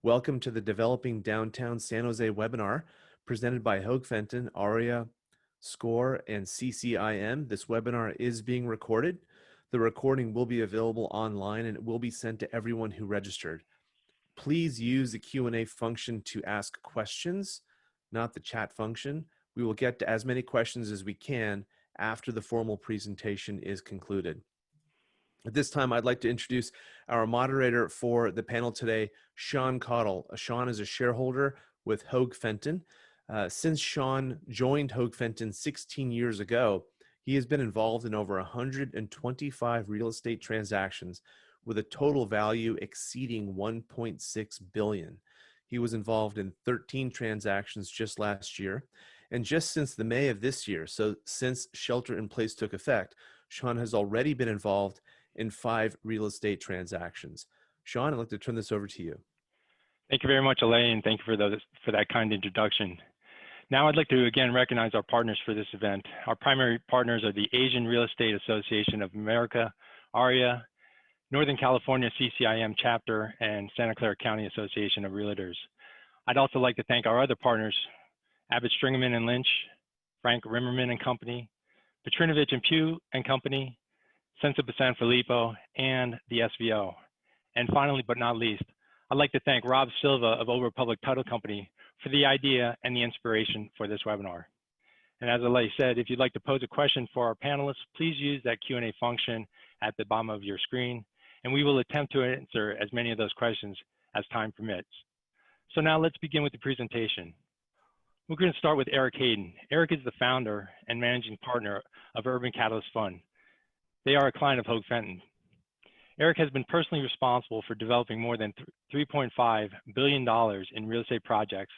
Welcome to the Developing Downtown San Jose webinar presented by Hoge Fenton, AREAA, SCORE, and CCIM. This webinar is being recorded. The recording will be available online and it will be sent to everyone who registered. Please use the Q&A function to ask questions, not the chat function. We will get to as many questions as we can after the formal presentation is concluded. At this time, I'd like to introduce our moderator for the panel today, Sean Cottle. Sean is a shareholder with Hoge Fenton. Since Sean joined Hoge Fenton 16 years ago, he has been involved in over 125 real estate transactions with a total value exceeding $1.6 billion. He was involved in 13 transactions just last year. And just since the May of this year, so since shelter in place took effect, Sean has already been involved in 5 real estate transactions. Sean, I'd like to turn this over to you. Thank you very much, Elaine. Thank you for that kind introduction. Now I'd like to again recognize our partners for this event. Our primary partners are the Asian Real Estate Association of America, AREAA, Northern California CCIM chapter, and Santa Clara County Association of Realtors. I'd also like to thank our other partners, Abbott Stringerman and Lynch, Frank Rimmerman and Company, Petrinovich and Pugh and Company, Senza San Filippo, and the SVO. And finally, but not least, I'd like to thank Rob Silva of Over Public Title Company for the idea and the inspiration for this webinar. And as Elaine said, if you'd like to pose a question for our panelists, please use that Q&A function at the bottom of your screen, and we will attempt to answer as many of those questions as time permits. So now let's begin with the presentation. We're going to start with Eric Hayden. Eric is the founder and managing partner of Urban Catalyst Fund. They are a client of Hoge Fenton. Eric has been personally responsible for developing more than $3.5 billion in real estate projects,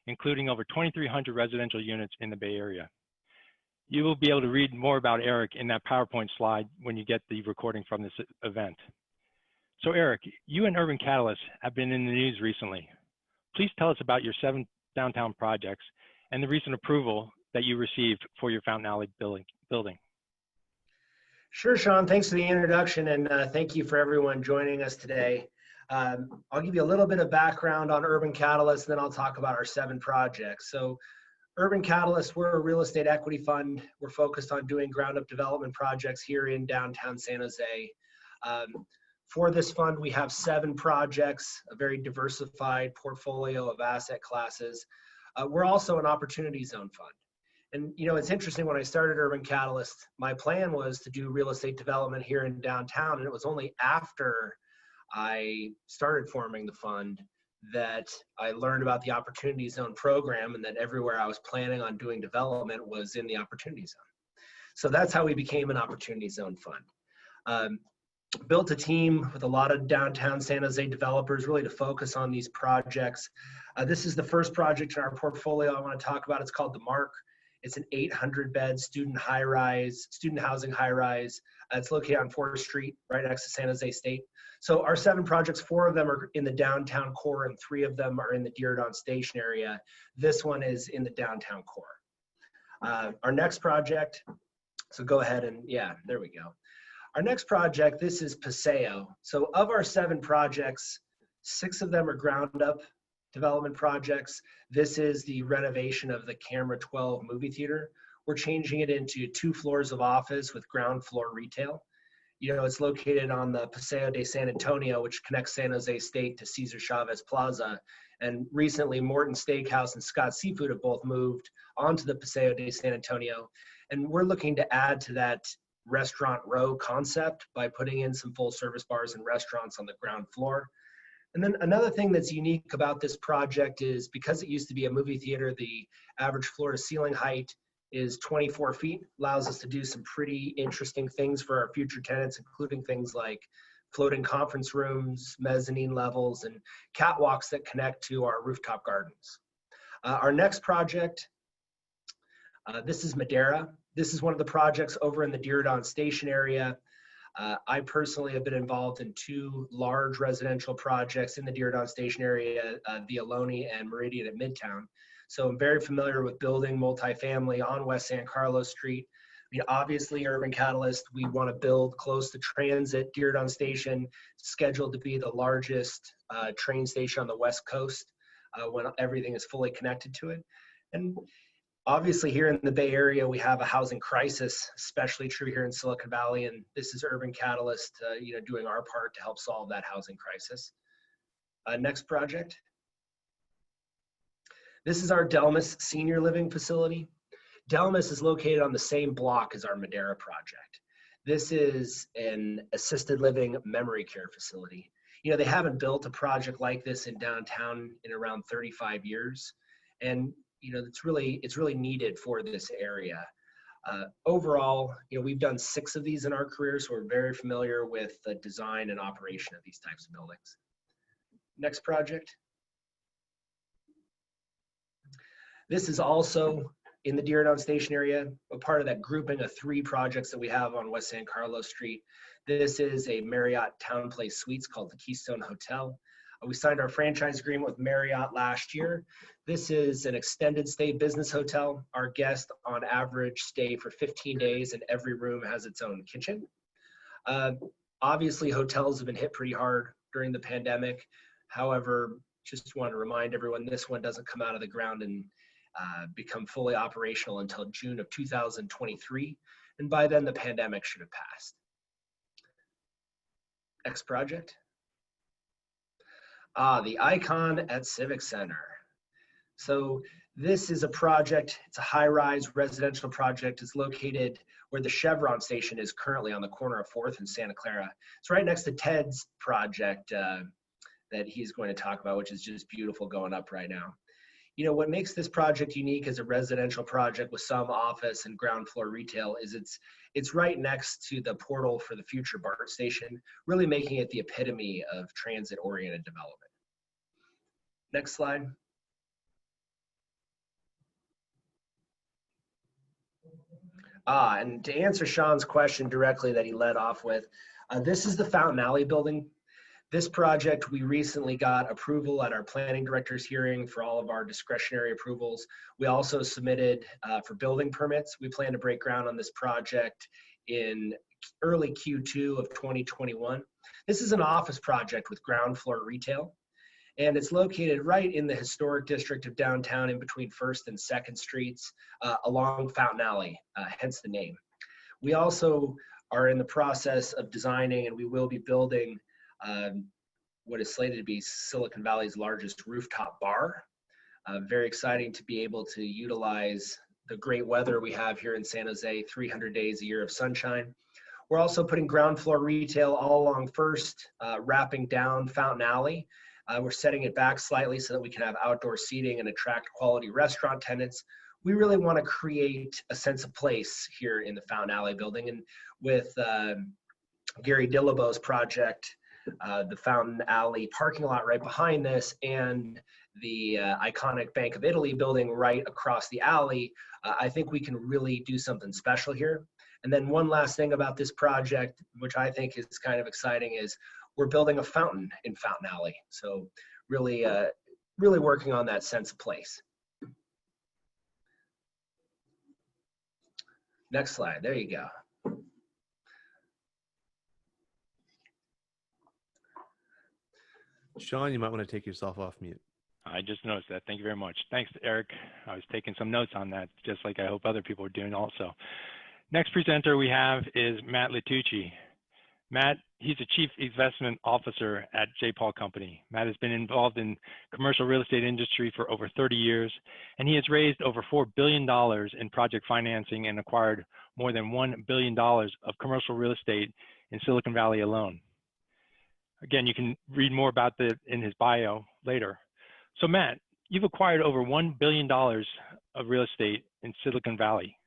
including over 2,300 residential units in the Bay Area. You will be able to read more about Eric in that PowerPoint slide when you get the recording from this event. So Eric, you and Urban Catalyst have been in the news recently. Please tell us about your 7 downtown projects and the recent approval that you received for your Fountain Alley building. Sure, Sean, thanks for the introduction, and thank you for everyone joining us today. I'll give you a little bit of background on Urban Catalyst, and then I'll talk about our 7 projects. So Urban Catalyst, we're a real estate equity fund. We're focused on doing ground-up development projects here in downtown San Jose. For this fund, we have 7 projects, a very diversified portfolio of asset classes. We're also an opportunity zone fund. And you know, it's interesting, when I started Urban Catalyst, my plan was to do real estate development here in downtown, and it was only after I started forming the fund that I learned about the Opportunity Zone program, and that everywhere I was planning on doing development was in the Opportunity Zone. So that's how we became an Opportunity Zone fund. Built a team with a lot of downtown San Jose developers really to focus on these projects. This is the first project in our portfolio I want to talk about. It's called The Mark. It's an 800-bed student housing high-rise. It's located on 4th Street, right next to San Jose State. So our 7 projects, 4 of them are in the downtown core, and 3 of them are in the Diridon Station area. This one is in the downtown core. Our next project, so go ahead and, yeah, there we go. Our next project, this is Paseo. So of our 7 projects, 6 of them are ground-up development projects. This is the renovation of the Camera 12 movie theater. We're changing it into 2 floors of office with ground floor retail. You know, it's located on the Paseo de San Antonio, which connects San Jose State to Cesar Chavez Plaza. And recently, Morton Steakhouse and Scott Seafood have both moved onto the Paseo de San Antonio. And we're looking to add to that restaurant row concept by putting in some full service bars and restaurants on the ground floor. And then another thing that's unique about this project is, because it used to be a movie theater, the average floor to ceiling height is 24 feet, allows us to do some pretty interesting things for our future tenants, including things like floating conference rooms, mezzanine levels, and catwalks that connect to our rooftop gardens. Our next project, this is Moderator. This is one of the projects over in the Diridon Station area. I personally have been involved in 2 large residential projects in the Diridon Station area, the Ohlone and Meridian at Midtown. So I'm very familiar with building multifamily on West San Carlos Street. I mean, obviously, Urban Catalyst, we want to build close to transit. Diridon Station, scheduled to be the largest train station on the West Coast when everything is fully connected to it. And obviously, here in the Bay Area, we have a housing crisis, especially true here in Silicon Valley. And this is Urban Catalyst, doing our part to help solve that housing crisis. Next project. This is our Delmas Senior Living Facility. Delmas is located on the same block as our Moderator project. This is an assisted living memory care facility. You know, they haven't built a project like this in downtown in around 35 years. And, you know, it's really needed for this area. Overall, you know, we've done 6 of these in our career, so we're very familiar with the design and operation of these types of buildings. Next project. This is also in the Diridon Station area, a part of that grouping of 3 projects that we have on West San Carlos Street. This is a Marriott Town Place Suites called the Keystone Hotel. We signed our franchise agreement with Marriott last year. This is an extended stay business hotel. Our guests on average stay for 15 days and every room has its own kitchen. Obviously, hotels have been hit pretty hard during the pandemic. However, just want to remind everyone, this one doesn't come out of the ground and become fully operational until June of 2023. And by then the pandemic should have passed. Next project. The Icon at Civic Center. So this is a project, it's a high-rise residential project. It's located where the Chevron station is currently on the corner of 4th and Santa Clara. It's right next to Ted's project that he's going to talk about, which is just beautiful going up right now. You know, what makes this project unique as a residential project with some office and ground floor retail is it's right next to the portal for the future BART station, really making it the epitome of transit-oriented development. Next slide. And to answer Sean's question directly that he led off with, this is the Fountain Alley building. This project, we recently got approval at our planning director's hearing for all of our discretionary approvals. We also submitted for building permits. We plan to break ground on this project in early Q2 of 2021. This is an office project with ground floor retail, and it's located right in the historic district of downtown in between 1st and 2nd Streets along Fountain Alley, hence the name. We also are in the process of designing, and we will be building what is slated to be Silicon Valley's largest rooftop bar. Very exciting to be able to utilize the great weather we have here in San Jose, 300 days a year of sunshine. We're also putting ground floor retail all along 1st, wrapping down Fountain Alley. We're setting it back slightly so that we can have outdoor seating and attract quality restaurant tenants. We really want to create a sense of place here in the Fountain Alley building. And with Gary Dillabo's project, the Fountain Alley parking lot right behind this, and the iconic Bank of Italy building right across the alley, I think we can really do something special here. And then one last thing about this project, which I think is kind of exciting, is we're building a fountain in Fountain Alley. So really, really working on that sense of place. Next slide, there you go. Sean, you might want to take yourself off mute. I just noticed that. Thank you very much. Thanks, Eric. I was taking some notes on that, just like I hope other people are doing also. Next presenter we have is Matt Litucci. Matt, he's the Chief Investment Officer at J. Paul Company. Matt has been involved in commercial real estate industry for over 30 years, and he has raised over $4 billion in project financing and acquired more than $1 billion of commercial real estate in Silicon Valley alone. Again, you can read more about that in his bio later. So Matt, you've acquired over $1 billion of real estate in Silicon Valley.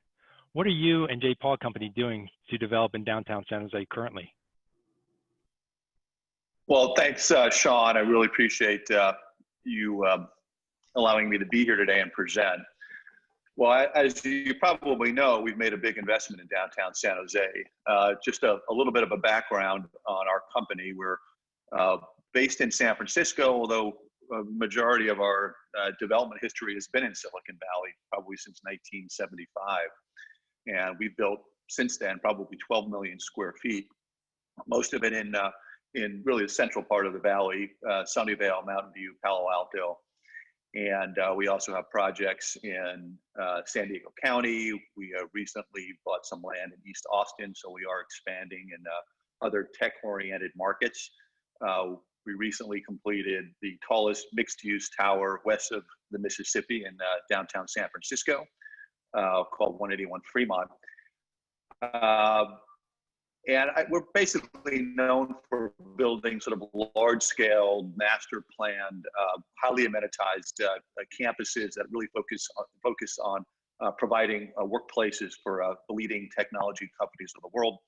What are you and J. Paul Company doing to develop in downtown San Jose currently? Well, thanks, Sean. I really appreciate you allowing me to be here today and present. Well, as you probably know, we've made a big investment in downtown San Jose. Just a little bit of a background on our company. We're based in San Francisco, although a majority of our development history has been in Silicon Valley, probably since 1975. And we've built since then, probably 12 million square feet, most of it in really the central part of the valley, Sunnyvale, Mountain View, Palo Alto. And we also have projects in San Diego County. We recently bought some land in East Austin, so we are expanding in other tech-oriented markets. We recently completed the tallest mixed-use tower west of the Mississippi in downtown San Francisco, called 181 Fremont. We're basically known for building sort of large-scale, master-planned, highly amenitized campuses that really focus on providing workplaces for the leading technology companies of the world.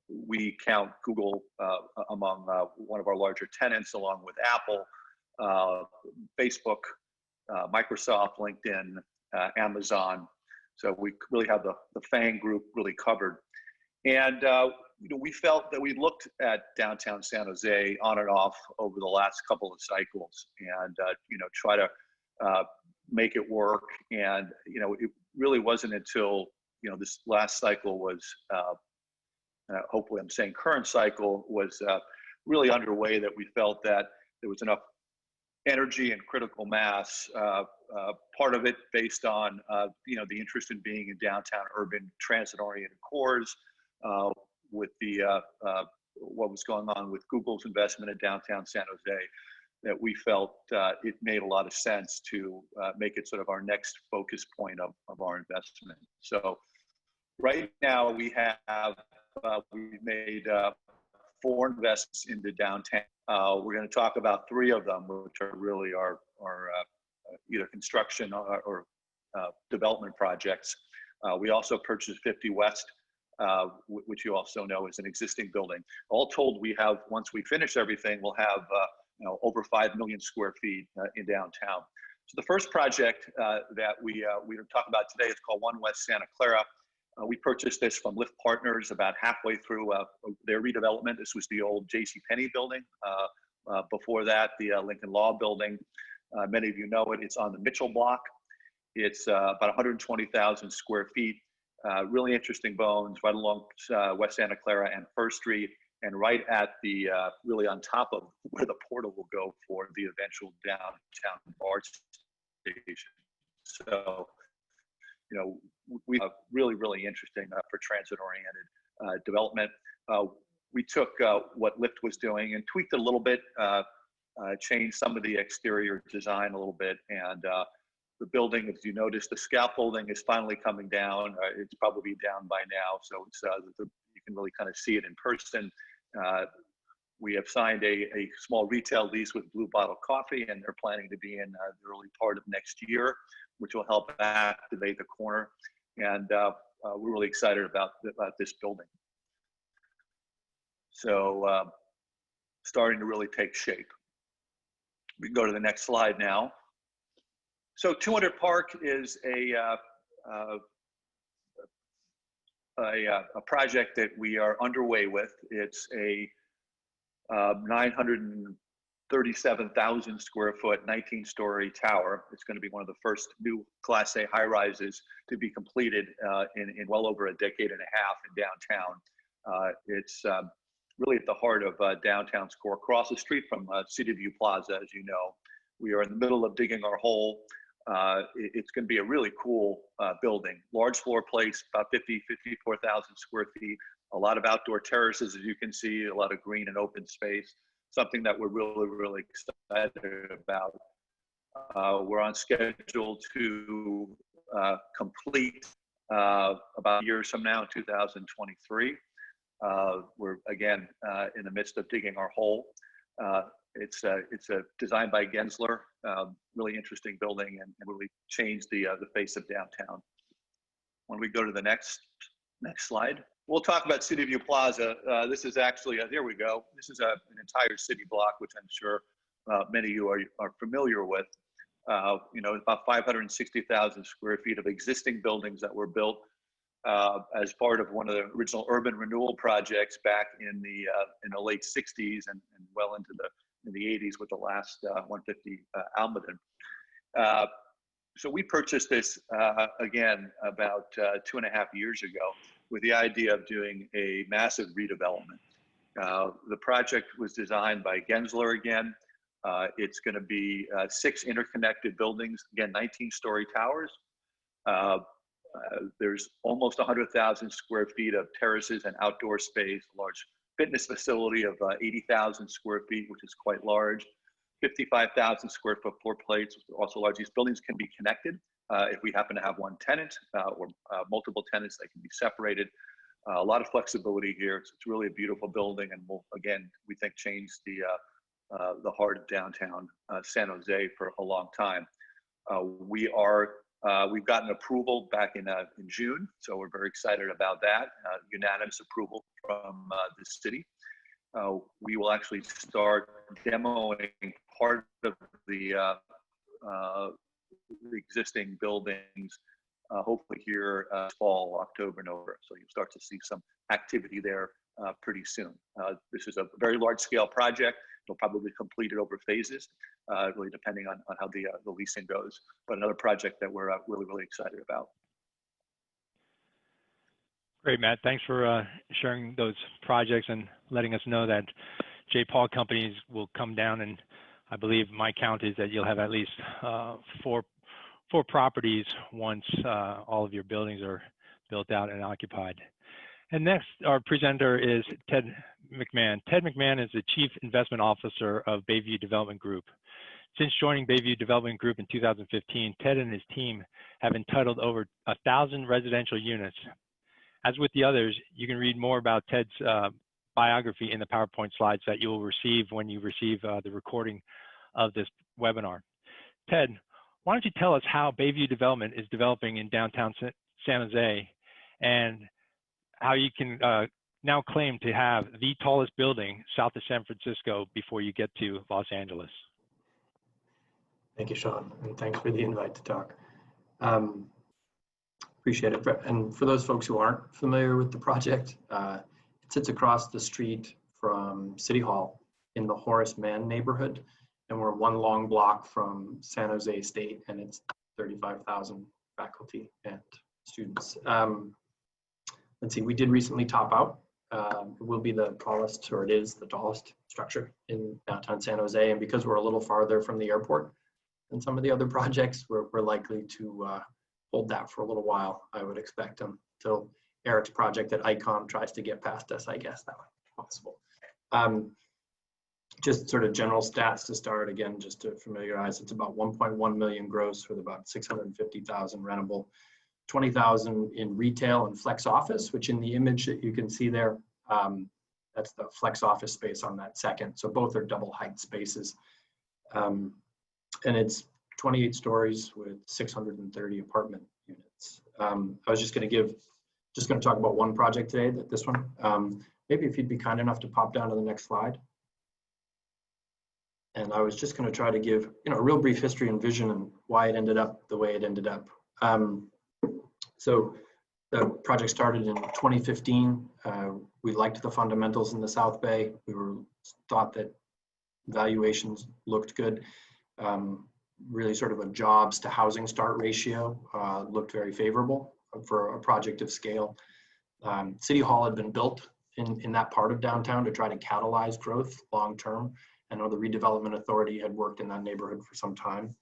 We count Google among one of our larger tenants, along with Apple, Facebook, Microsoft, LinkedIn, Amazon. So we really have the FANG group really covered. And we felt that we looked at downtown San Jose on and off over the last couple of cycles, and try to make it work. And it really wasn't until this last cycle was, hopefully I'm saying current cycle, was really underway, that we felt that there was enough energy and critical mass. Part of it based on the interest in being in downtown urban transit-oriented cores. With the what was going on with Google's investment in downtown San Jose, that we felt it made a lot of sense to make it sort of our next focus point of our investment. So right now we have we've made 4 investments into downtown. We're going to talk about 3 of them, which are really our either construction or development projects. We also purchased 50 West, which you also know is an existing building. All told, we have, once we finish everything, we'll have over 5 million square feet in downtown. So the first project that we talk about today is called 1 West Santa Clara. We purchased this from Lift Partners about halfway through their redevelopment. This was the old JCPenney building. Before that, the Lincoln Law building. Many of you know it. It's on the Mitchell block. It's about 120,000 square feet. Really interesting bones right along West Santa Clara and First Street, and right at the really on top of where the portal will go for the eventual downtown BART station. So, we have really interesting for transit-oriented development. We took what Lyft was doing and tweaked it a little bit, changed some of the exterior design a little bit, and the building, as you notice, the scaffolding is finally coming down. It's probably down by now, so it's you can really kind of see it in person. We have signed a small retail lease with Blue Bottle Coffee, and they're planning to be in the early part of next year, which will help activate the corner. And we're really excited about this building. So starting to really take shape. We can go to the next slide now. So 200 Park is a project that we are underway with. It's a 937,000 square foot, 19-story tower. It's going to be one of the first new Class A high-rises to be completed in well over a decade and a half in downtown. It's really at the heart of downtown's core, across the street from City View Plaza, as you know. We are in the middle of digging our hole. It's going to be a really cool building. Large floor plates, about 54,000 square feet. A lot of outdoor terraces, as you can see, a lot of green and open space. Something that we're really excited about. We're on schedule to complete about years from now, in 2023. We're again in the midst of digging our hole. It's designed by Gensler, really interesting building, and really changed the face of downtown. When we go to the next slide, we'll talk about City View Plaza. This is actually, here we go. This is an entire city block, which I'm sure many of you are familiar with. About 560,000 square feet of existing buildings that were built as part of one of the original urban renewal projects back in the late 60s and well into the 80s with the last 150 Almaden. So we purchased this again about 2.5 years ago. with the idea of doing a massive redevelopment. The project was designed by Gensler again. It's going to be 6 interconnected buildings, again, 19-story towers. There's almost 100,000 square feet of terraces and outdoor space, a large fitness facility of 80,000 square feet, which is quite large, 55,000 square foot floor plates, which are also large. These buildings can be connected. If we happen to have one tenant or multiple tenants, they can be separated. A lot of flexibility here. It's really a beautiful building, and will, again, we think, change the heart of downtown San Jose for a long time. We've gotten approval back in June, so we're very excited about that. Unanimous approval from the city. We will actually start demoing part of the existing buildings, hopefully here fall, October, November. So you'll start to see some activity there pretty soon. This is a very large scale project. They'll probably complete it over phases, really depending on how the leasing goes. But another project that we're really, really excited about. Great, Matt. Thanks for sharing those projects and letting us know that J. Paul companies will come down, and I believe my count is that you'll have at least four properties once all of your buildings are built out and occupied. And next, our presenter is Ted McMahon. Ted McMahon is the Chief Investment Officer of Bayview Development Group. Since joining Bayview Development Group in 2015, Ted and his team have entitled over 1,000 residential units. As with the others, you can read more about Ted's biography in the PowerPoint slides that you will receive when you receive the recording of this webinar. Ted, why don't you tell us how Bayview Development is developing in downtown San Jose, and how you can now claim to have the tallest building south of San Francisco before you get to Los Angeles. Thank you, Sean, and thanks for the invite to talk. Appreciate it. And for those folks who aren't familiar with the project, it sits across the street from City Hall in the Horace Mann neighborhood, and we're one long block from San Jose State, and it's 35,000 faculty and students. Let's see, we did recently top out. It will be the tallest, or it is the tallest structure in downtown San Jose, and because we're a little farther from the airport than some of the other projects, we're likely to hold that for a little while, I would expect, until Eric's project at ICOM tries to get past us. I guess that might be possible. Just sort of general stats to start, again, just to familiarize, it's about 1.1 million gross with about 650,000 rentable, 20,000 in retail and flex office, which in the image that you can see there, that's the flex office space on that second. So both are double height spaces. And it's 28 stories with 630 apartment units. I was just going to talk about one project today, this one. Maybe if you'd be kind enough to pop down to the next slide. And I was just going to try to give, a real brief history and vision and why it ended up the way it ended up. So the project started in 2015. We liked the fundamentals in the South Bay. We thought that valuations looked good. Really sort of a jobs to housing start ratio looked very favorable for a project of scale. City Hall had been built in that part of downtown to try to catalyze growth long term. I know the redevelopment authority had worked in that neighborhood for some time.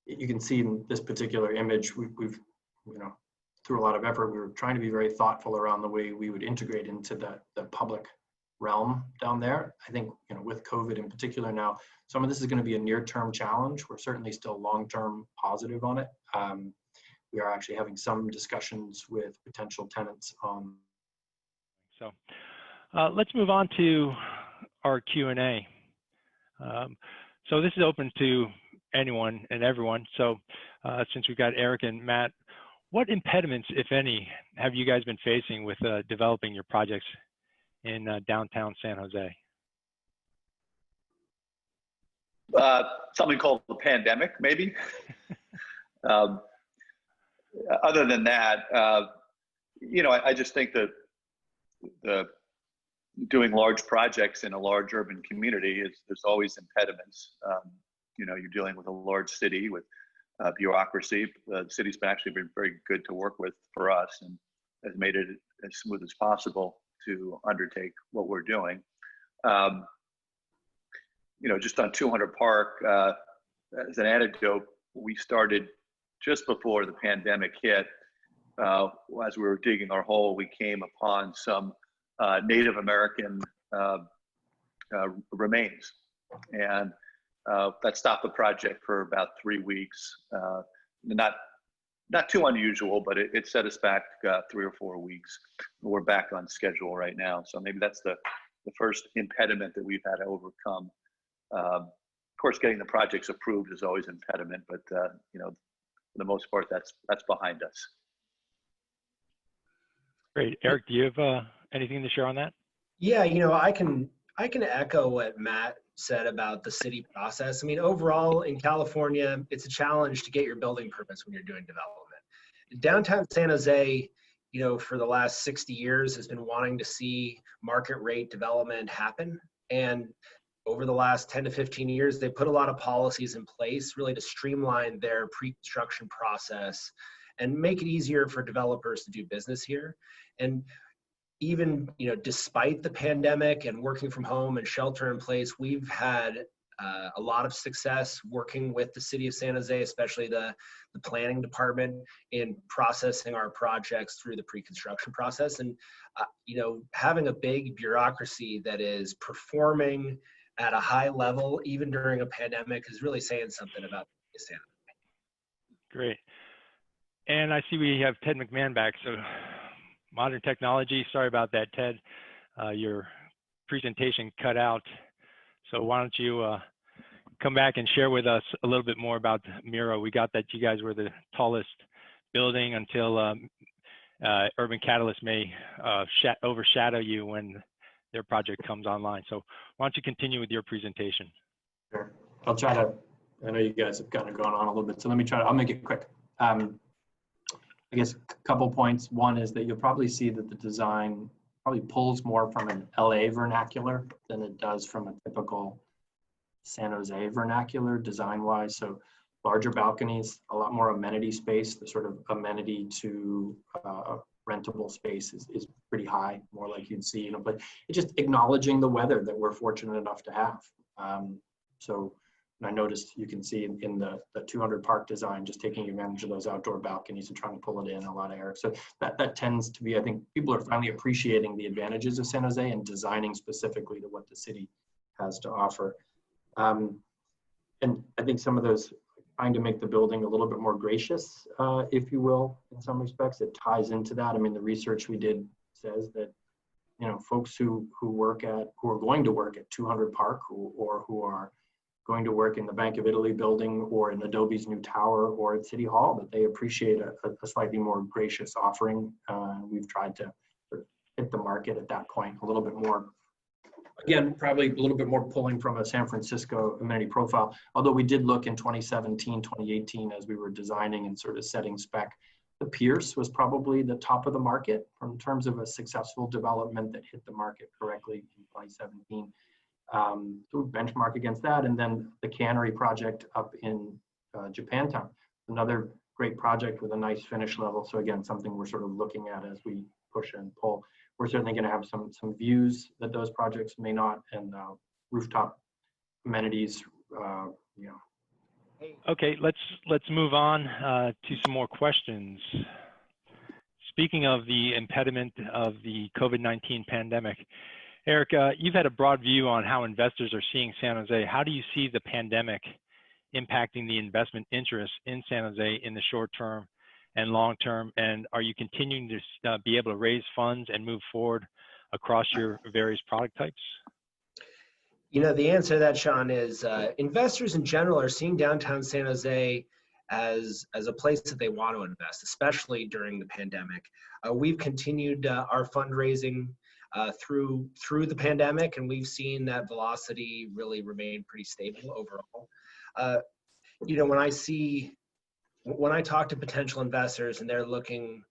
You can see in this particular image, we've through a lot of effort, we were trying to be very thoughtful around the way we would integrate into the public realm down there. I think, with COVID in particular now, some of this is going to be a near-term challenge. We're certainly still long-term positive on it. We are actually having some discussions with potential tenants on. So let's move on to our Q&A. So this is open to anyone and everyone. So since we've got Eric and Matt, what impediments, if any, have you guys been facing with developing your projects in downtown San Jose? Something called the pandemic, maybe. Other than that, I just think that doing large projects in a large urban community there's always impediments. You're dealing with a large city with bureaucracy. The city's been actually been very good to work with for us, and has made it as smooth as possible to undertake what we're doing. Just on 200 Park, as an anecdote, we started just before the pandemic hit. As we were digging our hole, we came upon some Native American remains, and that stopped the project for about 3 weeks. Not too unusual, but it set us back 3 or 4 weeks. We're back on schedule right now, so maybe that's the first impediment that we've had to overcome. Of course, getting the projects approved is always an impediment, but for the most part, that's behind us. Great. Eric, do you have anything to share on that? Yeah, I can echo what Matt said about the city process. I mean, overall in California, it's a challenge to get your building permits when you're doing development. Downtown San Jose, for the last 60 years has been wanting to see market rate development happen. And over the last 10 to 15 years, they put a lot of policies in place really to streamline their pre-construction process and make it easier for developers to do business here. And even, despite the pandemic and working from home and shelter in place, we've had a lot of success working with the city of San Jose, especially the planning department, in processing our projects through the pre-construction process. And, having a big bureaucracy that is performing at a high level, even during a pandemic, is really saying something about San Jose. Great. And I see we have Ted McMahon back. So modern technology, sorry about that, Ted. Your presentation cut out. So why don't you come back and share with us a little bit more about Miro. We got that you guys were the tallest building until Urban Catalyst may overshadow you when their project comes online. So why don't you continue with your presentation? Sure. I'll try to, I know you guys have kind of gone on a little bit, so I'll make it quick. I guess a couple points. One is that you'll probably see that the design probably pulls more from an LA vernacular than it does from a typical San Jose vernacular design-wise. So larger balconies, a lot more amenity space. The sort of amenity to rentable space is pretty high, more like you'd see, but it's just acknowledging the weather that we're fortunate enough to have. So I noticed you can see in the 200 Park design, just taking advantage of those outdoor balconies and trying to pull it in a lot of air. So that tends to be, I think people are finally appreciating the advantages of San Jose and designing specifically to what the city has to offer. And I think some of those trying to make the building a little bit more gracious, if you will, in some respects, it ties into that. I mean, the research we did says that, folks who are going to work at 200 Park or who are going to work in the Bank of Italy building or in Adobe's new tower or at City Hall, that they appreciate a slightly more gracious offering. We've tried to sort of hit the market at that point a little bit more. Again, probably a little bit more pulling from a San Francisco amenity profile, although we did look in 2017, 2018, as we were designing and sort of setting spec. The Pierce was probably the top of the market in terms of a successful development that hit the market correctly in 2017. So we benchmark against that. And then the Cannery project up in Japantown, another great project with a nice finish level. So again, something we're sort of looking at as we push and pull. We're certainly going to have some views that those projects may not, and rooftop amenities, Okay, let's move on to some more questions. Speaking of the impediment of the COVID-19 pandemic, Eric, you've had a broad view on how investors are seeing San Jose. How do you see the pandemic impacting the investment interest in San Jose in the short term and long term? And are you continuing to be able to raise funds and move forward across your various product types? The answer to that, Sean, is investors in general are seeing downtown San Jose as a place that they want to invest, especially during the pandemic. We've continued our fundraising through the pandemic, and we've seen that velocity really remain pretty stable overall. When I talk to potential investors and they're looking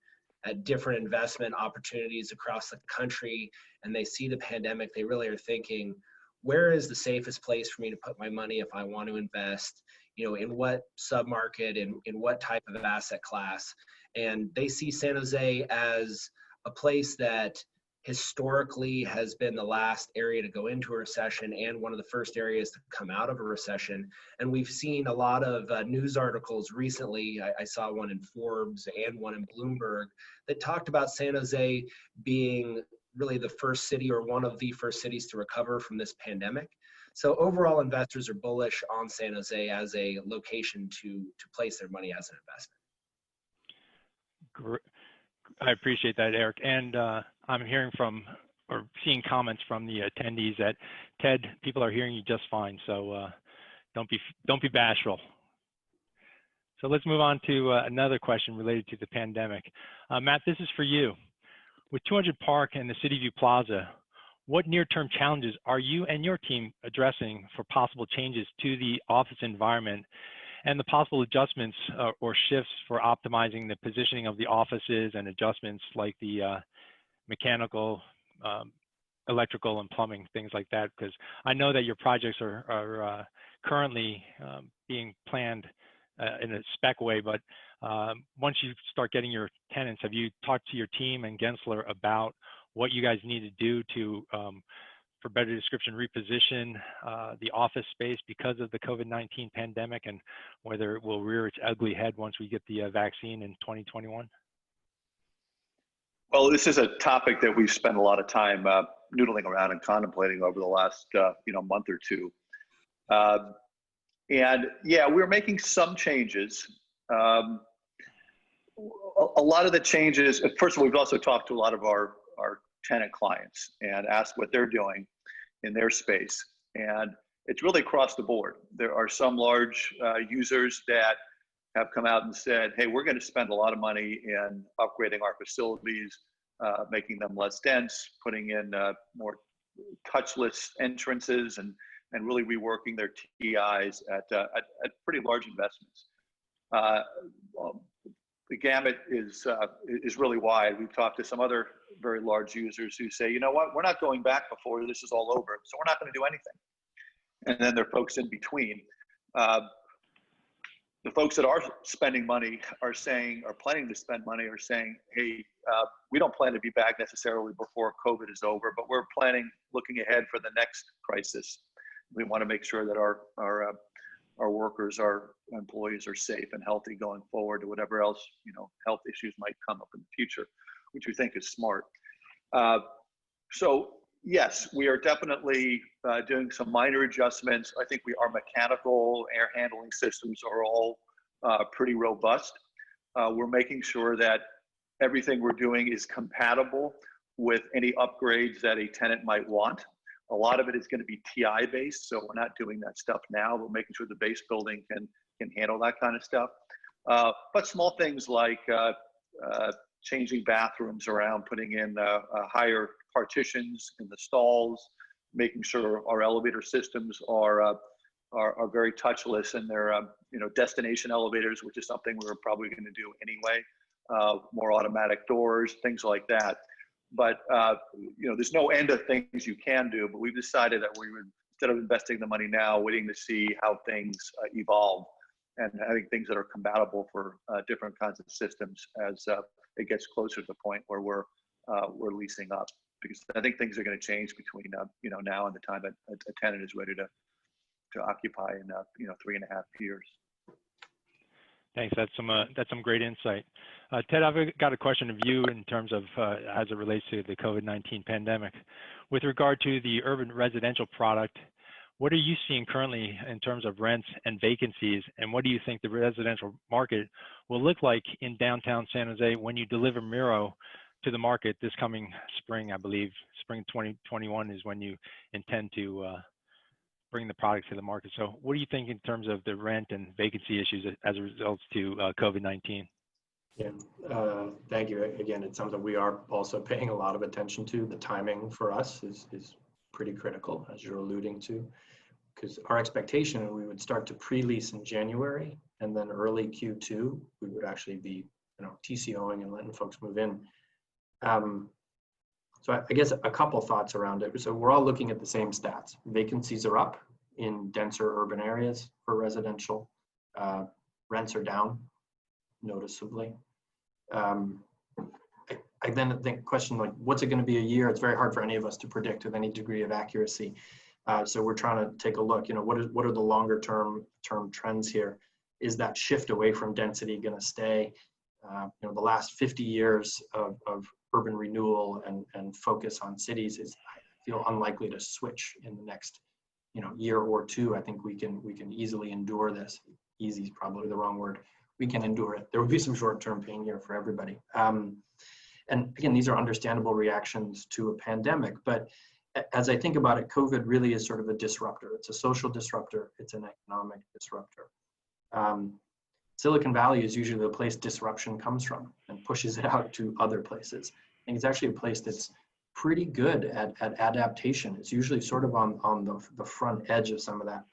at different investment opportunities across the country and they see the pandemic, they really are thinking, where is the safest place for me to put my money if I want to invest in what submarket, in what type of asset class. And they see San Jose as a place that historically has been the last area to go into a recession and one of the first areas to come out of a recession. And we've seen a lot of news articles recently. I saw one in Forbes and one in Bloomberg that talked about San Jose being really the first city or one of the first cities to recover from this pandemic. So overall, investors are bullish on San Jose as a location to place their money as an investment. I appreciate that, Eric. And I'm hearing from or seeing comments from the attendees that, Ted, people are hearing you just fine. So don't be bashful. So let's move on to another question related to the pandemic. Matt, this is for you. With 200 Park and the City View Plaza, what near-term challenges are you and your team addressing for possible changes to the office environment and the possible adjustments or shifts for optimizing the positioning of the offices and adjustments like the mechanical, electrical, and plumbing, things like that? Because I know that your projects are currently being planned in a spec way, but once you start getting your tenants, have you talked to your team and Gensler about what you guys need to do to, for better description, reposition the office space because of the COVID-19 pandemic, and whether it will rear its ugly head once we get the vaccine in 2021? Well, this is a topic that we've spent a lot of time noodling around and contemplating over the last month or two. And yeah, we're making some changes. A lot of the changes, first of all, we've also talked to a lot of our tenant clients and asked what they're doing in their space. And it's really across the board. There are some large users that have come out and said, hey, we're going to spend a lot of money in upgrading our facilities, making them less dense, putting in more touchless entrances, and really reworking their TIs at pretty large investments. The gamut is really wide. We've talked to some other very large users who say, you know what, we're not going back before this is all over, so we're not going to do anything. And then there are folks in between. The folks that are spending money are planning to spend money, are saying, hey, we don't plan to be back necessarily before COVID is over, but we're looking ahead for the next crisis. We want to make sure that our workers, our employees are safe and healthy going forward to whatever else, health issues might come up in the future, which we think is smart. So yes, we are definitely doing some minor adjustments. I think our mechanical air handling systems are all pretty robust. We're making sure that everything we're doing is compatible with any upgrades that a tenant might want. A lot of it is going to be TI based, so we're not doing that stuff now. We're making sure the base building can handle that kind of stuff. But small things like changing bathrooms around, putting in higher partitions in the stalls, making sure our elevator systems are very touchless, and they're destination elevators, which is something we're probably going to do anyway. More automatic doors, things like that. But there's no end of things you can do. But we've decided that we would, instead of investing the money now, waiting to see how things evolve and having things that are compatible for different kinds of systems as it gets closer to the point where we're leasing up. Because I think things are going to change between now and the time that a tenant is ready to occupy in 3.5 years. Thanks. That's some great insight. Ted, I've got a question of you in terms of as it relates to the COVID-19 pandemic. With regard to the urban residential product, what are you seeing currently in terms of rents and vacancies, and what do you think the residential market will look like in downtown San Jose when you deliver Miro to the market this coming spring? I believe spring 2021 is when you intend to bring the product to the market. So what do you think in terms of the rent and vacancy issues as a result to COVID-19? Yeah, thank you. Again, it's something we are also paying a lot of attention to. The timing for us is pretty critical, as you're alluding to, because our expectation, we would start to pre-lease in January, and then early Q2, we would actually be TCOing and letting folks move in. So I guess a couple thoughts around it. So we're all looking at the same stats. Vacancies are up in denser urban areas for residential. Rents are down noticeably. I then think question like, what's it going to be a year? It's very hard for any of us to predict with any degree of accuracy. So we're trying to take a look, what are the longer term trends here? Is that shift away from density going to stay? The last 50 years of urban renewal and focus on cities is, I feel, unlikely to switch in the next, year or two. I think we can easily endure this. Easy is probably the wrong word. We can endure it. There will be some short-term pain here for everybody. And again, these are understandable reactions to a pandemic, but as I think about it, COVID really is sort of a disruptor. It's a social disruptor. It's an economic disruptor. Silicon Valley is usually the place disruption comes from and pushes it out to other places. I think it's actually a place that's pretty good at adaptation. It's usually sort of on the front edge of some of that.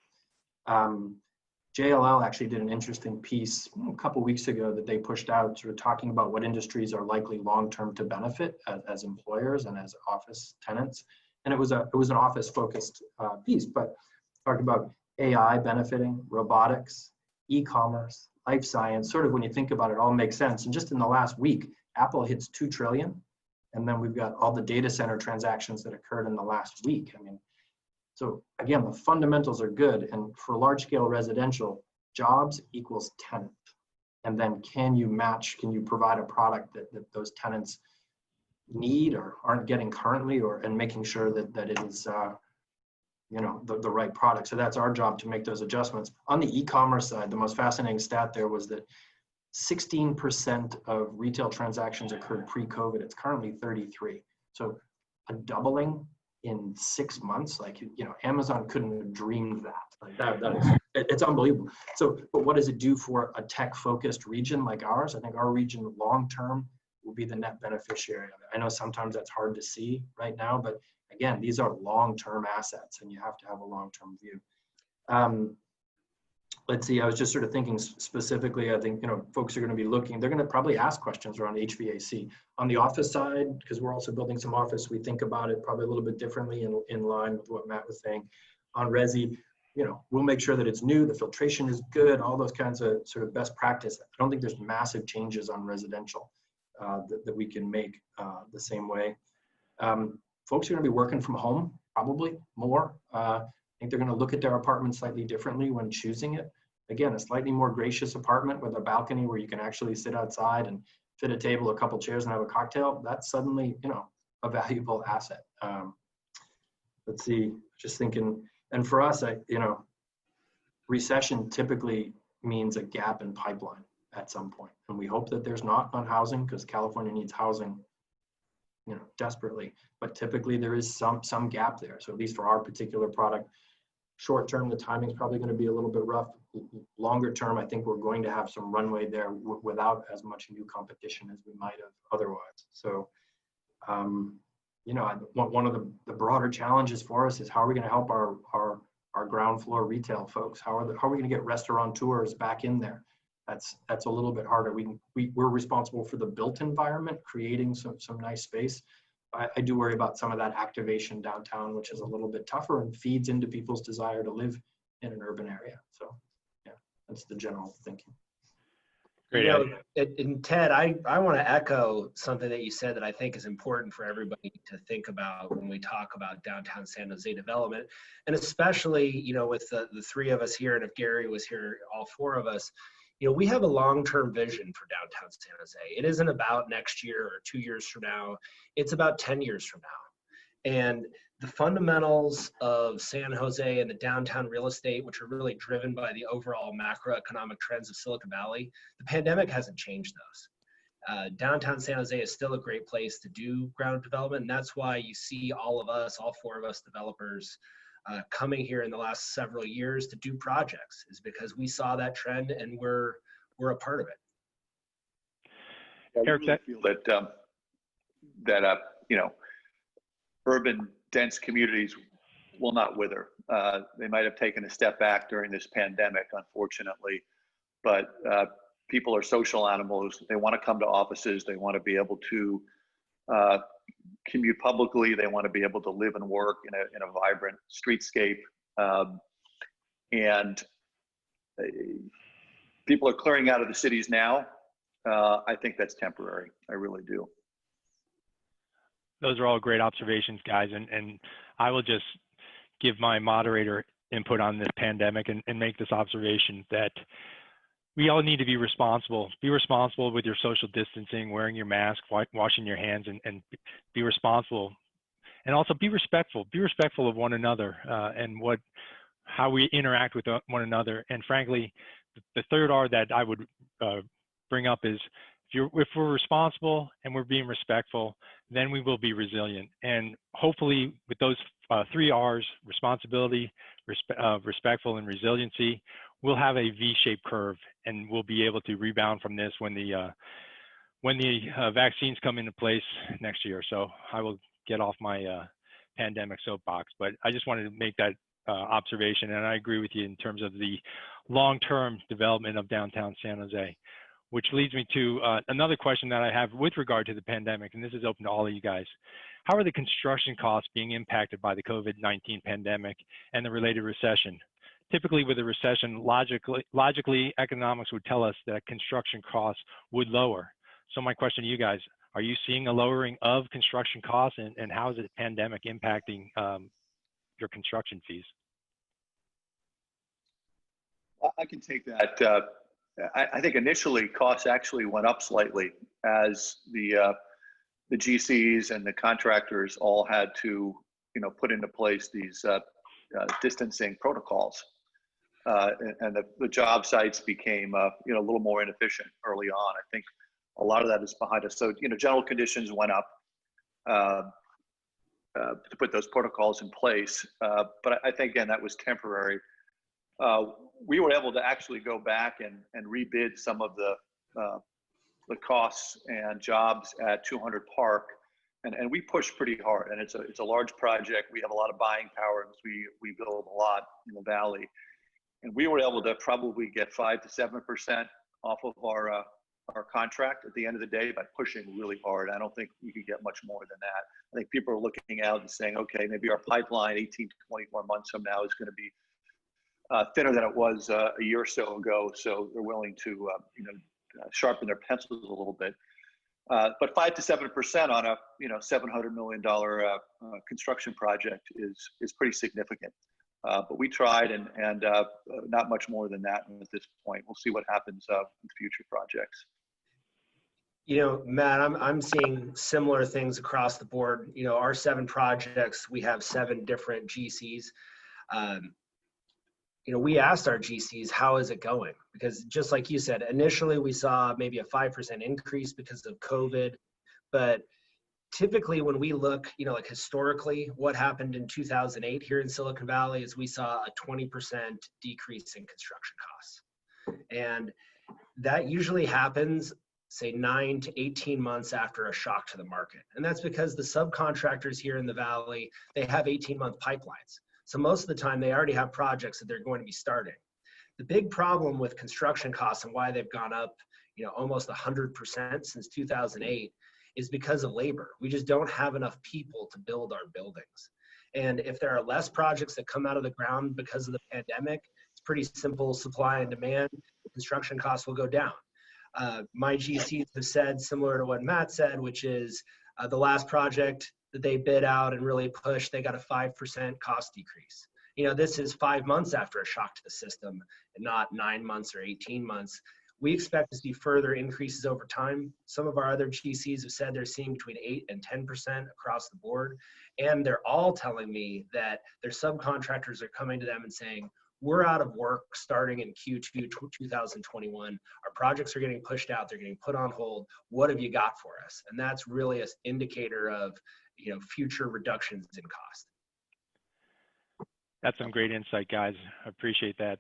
JLL actually did an interesting piece a couple of weeks ago that they pushed out, sort of talking about what industries are likely long-term to benefit as employers and as office tenants. And it was an office-focused piece, but talked about AI benefiting, robotics, e-commerce, life science. Sort of when you think about it, all makes sense. And just in the last week, Apple hits $2 trillion, and then we've got all the data center transactions that occurred in the last week. I mean, so again, the fundamentals are good, and for large-scale residential, jobs equals tenant. And then can you provide a product that those tenants need or aren't getting currently, and making sure that it is the right product. So that's our job to make those adjustments. On the e-commerce side, the most fascinating stat there was that 16% of retail transactions occurred pre-COVID. It's currently 33. So a doubling in 6 months. Amazon couldn't have dreamed that. It's unbelievable. So, but what does it do for a tech-focused region like ours? I think our region long-term will be the net beneficiary of it. I know sometimes that's hard to see right now, but again, these are long-term assets and you have to have a long-term view. Let's see, I was just sort of thinking specifically, I think, folks are going to be looking, they're going to probably ask questions around HVAC. On the office side, because we're also building some office, we think about it probably a little bit differently in line with what Matt was saying. On resi, we'll make sure that it's new, the filtration is good, all those kinds of sort of best practice. I don't think there's massive changes on residential that we can make the same way. Folks are going to be working from home, probably more. I think they're going to look at their apartment slightly differently when choosing it. Again, a slightly more gracious apartment with a balcony where you can actually sit outside and fit a table, a couple chairs, and have a cocktail. That's suddenly, a valuable asset. Let's see, just thinking, and for us, recession typically means a gap in pipeline at some point. And we hope that there's not on housing, because California needs housing, desperately. But typically there is some gap there. So at least for our particular product, short term, the timing is probably going to be a little bit rough. Longer term, I think we're going to have some runway there without as much new competition as we might have otherwise. So, one of the broader challenges for us is how are we going to help our ground floor retail folks? How are we going to get restaurateurs back in there? That's a little bit harder. We're responsible for the built environment, creating some nice space. I do worry about some of that activation downtown, which is a little bit tougher and feeds into people's desire to live in an urban area. So yeah, that's the general thinking. Great. And Ted, I want to echo something that you said that I think is important for everybody to think about when we talk about downtown San Jose development. And especially, with the three of us here, and if Gary was here, all four of us, we have a long-term vision for downtown San Jose. It isn't about next year or 2 years from now. It's about 10 years from now. And the fundamentals of San Jose and the downtown real estate, which are really driven by the overall macroeconomic trends of Silicon Valley, the pandemic hasn't changed those. Downtown San Jose is still a great place to do ground development. And that's why you see all four of us developers coming here in the last several years to do projects, is because we saw that trend and we're a part of it. Eric, I feel that urban dense communities will not wither. They might have taken a step back during this pandemic, unfortunately, but people are social animals. They want to come to offices. They want to be able to commute publicly. They want to be able to live and work in a vibrant streetscape. And people are clearing out of the cities now, I think that's temporary. I really do. Those are all great observations, guys. And I will just give my moderator input on this pandemic and make this observation that we all need to be responsible. Be responsible with your social distancing, wearing your mask, washing your hands, and be responsible. And also be respectful. Be respectful of one another and how we interact with one another. And frankly, the third R that I would bring up is if we're responsible and we're being respectful, then we will be resilient. And hopefully with those 3 R's, responsibility, respectful, and resiliency, we'll have a V-shaped curve, and we'll be able to rebound from this when the vaccines come into place next year. So I will get off my pandemic soapbox, but I just wanted to make that observation, and I agree with you in terms of the long-term development of downtown San Jose, which leads me to another question that I have with regard to the pandemic, and this is open to all of you guys. How are the construction costs being impacted by the COVID-19 pandemic and the related recession? Typically with a recession, logically, economics would tell us that construction costs would lower. So my question to you guys, are you seeing a lowering of construction costs, and how is the pandemic impacting your construction fees? I can take that. I think initially costs actually went up slightly as the GCs and the contractors all had to, put into place these distancing protocols, and the job sites became, a little more inefficient early on. I think a lot of that is behind us. So, general conditions went up to put those protocols in place. But I think, again, that was temporary. We were able to actually go back and rebid some of the costs and jobs at 200 Park, and we pushed pretty hard. And it's a large project. We have a lot of buying power because we build a lot in the valley, and we were able to probably get 5 to 7% off of our contract at the end of the day by pushing really hard. I don't think we could get much more than that. I think people are looking out and saying, okay, maybe our pipeline 18 to 24 months from now is going to be thinner than it was a year or so ago. So they're willing to, sharpen their pencils a little bit. But 5 to 7% on a, $700 million construction project is pretty significant. But we tried, and not much more than that at this point. We'll see what happens with future projects. Matt, I'm seeing similar things across the board. Our 7 projects, we have 7 different GCs. We asked our GCs, how is it going? Because just like you said, initially we saw maybe a 5% increase because of COVID. But typically when we look, like historically, what happened in 2008 here in Silicon Valley is we saw a 20% decrease in construction costs. And that usually happens, say 9 to 18 months after a shock to the market. And that's because the subcontractors here in the Valley, they have 18-month pipelines. So most of the time they already have projects that they're going to be starting. The big problem with construction costs and why they've gone up, almost 100% since 2008 is because of labor. We just don't have enough people to build our buildings. And if there are less projects that come out of the ground because of the pandemic, it's pretty simple, supply and demand, construction costs will go down. My GCs have said similar to what Matt said, which is the last project that they bid out and really pushed, they got a 5% cost decrease. This is 5 months after a shock to the system and not 9 months or 18 months. We expect to see further increases over time. Some of our other GCs have said they're seeing between 8 and 10% across the board. And they're all telling me that their subcontractors are coming to them and saying, we're out of work starting in Q2 2021. Our projects are getting pushed out. They're getting put on hold. What have you got for us? And that's really an indicator of future reductions in cost. That's some great insight, guys. I appreciate that.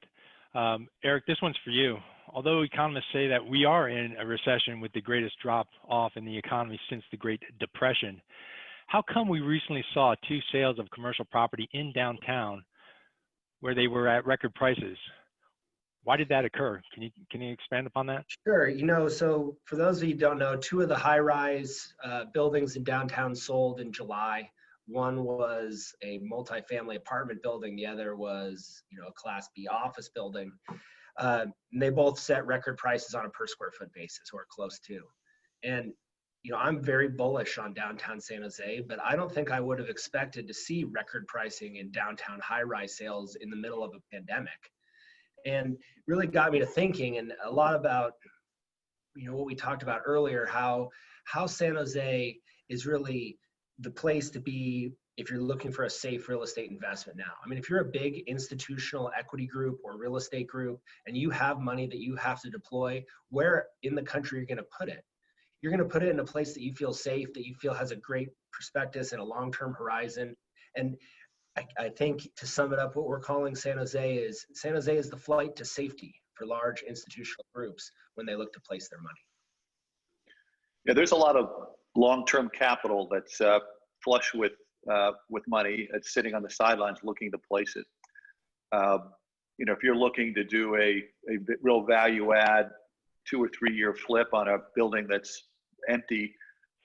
Eric, this one's for you. Although economists say that we are in a recession with the greatest drop off in the economy since the Great Depression, how come we recently saw 2 sales of commercial property in downtown where they were at record prices? Why did that occur? Can you expand upon that? Sure. So for those of you who don't know, 2 of the high-rise buildings in downtown sold in July. One was a multifamily apartment building. The other was, a Class B office building. And they both set record prices on a per square foot basis or close to. And I'm very bullish on downtown San Jose, but I don't think I would have expected to see record pricing in downtown high-rise sales in the middle of a pandemic. And really got me to thinking and a lot about, what we talked about earlier, how San Jose is really the place to be if you're looking for a safe real estate investment now. I mean, if you're a big institutional equity group or real estate group and you have money that you have to deploy, where in the country you're going to put it? You're going to put it in a place that you feel safe, that you feel has a great prospectus and a long-term horizon. And I think to sum it up, what we're calling San Jose is the flight to safety for large institutional groups when they look to place their money. Yeah, there's a lot of long-term capital that's flush with money that's sitting on the sidelines looking to place it. If you're looking to do a real value add 2 or 3 year flip on a building that's empty,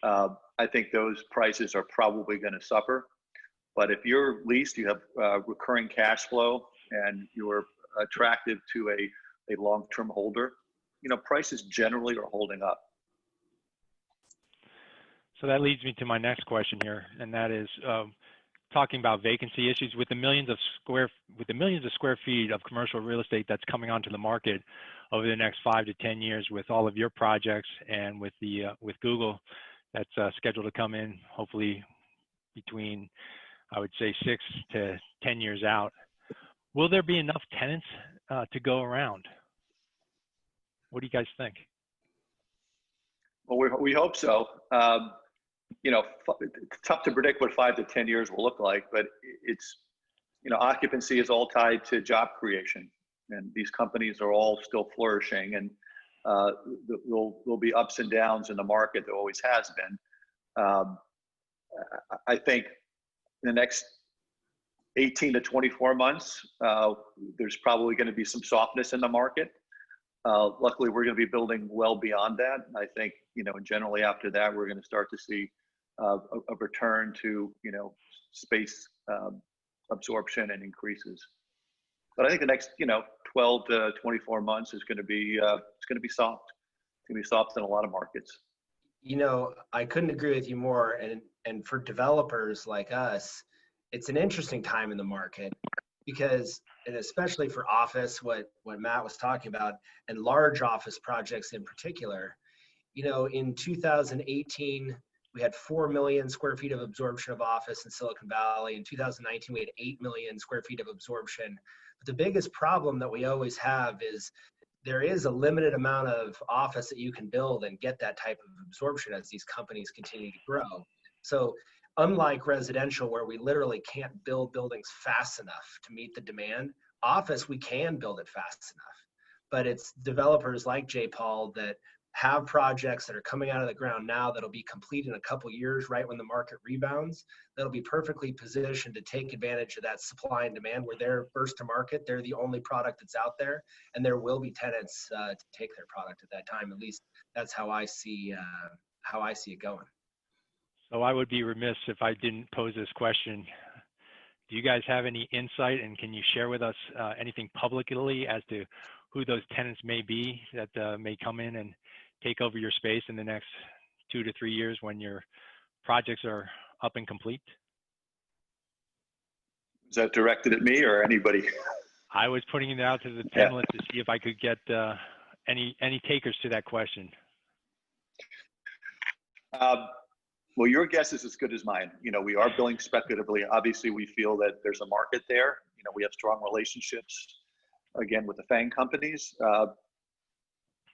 I think those prices are probably going to suffer. But if you're leased, you have recurring cash flow, and you're attractive to a long-term holder, prices generally are holding up. So that leads me to my next question here, and that is talking about vacancy issues with the millions of square feet of commercial real estate that's coming onto the market over the next 5 to 10 years, with all of your projects and with Google that's scheduled to come in hopefully between, I would say, 6 to 10 years out. Will there be enough tenants to go around? What do you guys think? Well, we hope so. It's tough to predict what 5 to 10 years will look like, but it's, occupancy is all tied to job creation, and these companies are all still flourishing, and there'll be ups and downs in the market. There always has been. I think in the next 18 to 24 months, there's probably going to be some softness in the market. Luckily, we're going to be building well beyond that. I think, generally after that, we're going to start to see a return to, space absorption and increases. But I think the next, 12 to 24 months is going to be, it's going to be soft. It's going to be soft in a lot of markets. I couldn't agree with you more. And for developers like us, it's an interesting time in the market because, and especially for office, what Matt was talking about, and large office projects in particular, in 2018, we had 4 million square feet of absorption of office in Silicon Valley. In 2019, we had 8 million square feet of absorption. But the biggest problem that we always have is there is a limited amount of office that you can build and get that type of absorption as these companies continue to grow. So unlike residential, where we literally can't build buildings fast enough to meet the demand, office, we can build it fast enough. But it's developers like J. Paul that have projects that are coming out of the ground now that'll be complete in a couple years, right when the market rebounds, that'll be perfectly positioned to take advantage of that supply and demand where they're first to market. They're the only product that's out there, and there will be tenants to take their product at that time. At least that's how I see it going. So I would be remiss if I didn't pose this question. Do you guys have any insight, and can you share with us anything publicly as to who those tenants may be that may come in and take over your space in the next 2 to 3 years when your projects are up and complete? Is that directed at me or anybody? I was putting it out to the panelists to see if I could get any takers to that question. Well, your guess is as good as mine. We are building speculatively. Obviously, we feel that there's a market there. We have strong relationships, again, with the FANG companies.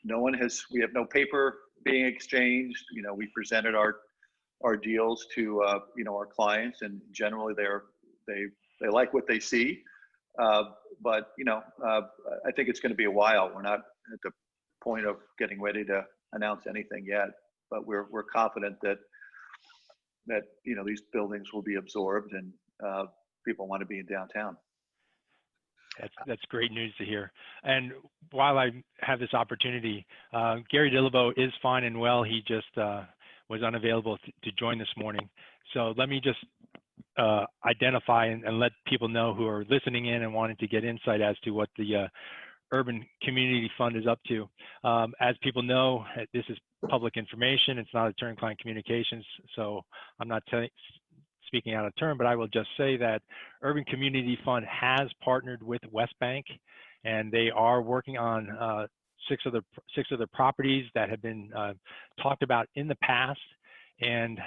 We have no paper being exchanged. We presented our deals to, our clients, and generally they like what they see. But, I think it's going to be a while. We're not at the point of getting ready to announce anything yet, but we're confident that these buildings will be absorbed, and people want to be in downtown. That's great news to hear. And while I have this opportunity, Gary Dillabo is fine and well. He just was unavailable to join this morning. So let me just identify and let people know who are listening in and wanting to get insight as to what the Urban Community Fund is up to. As people know, this is public information. It's not attorney-client communications, so I'm not speaking out of turn, but I will just say that Urban Community Fund has partnered with West Bank, and they are working on six other properties that have been talked about in the past. And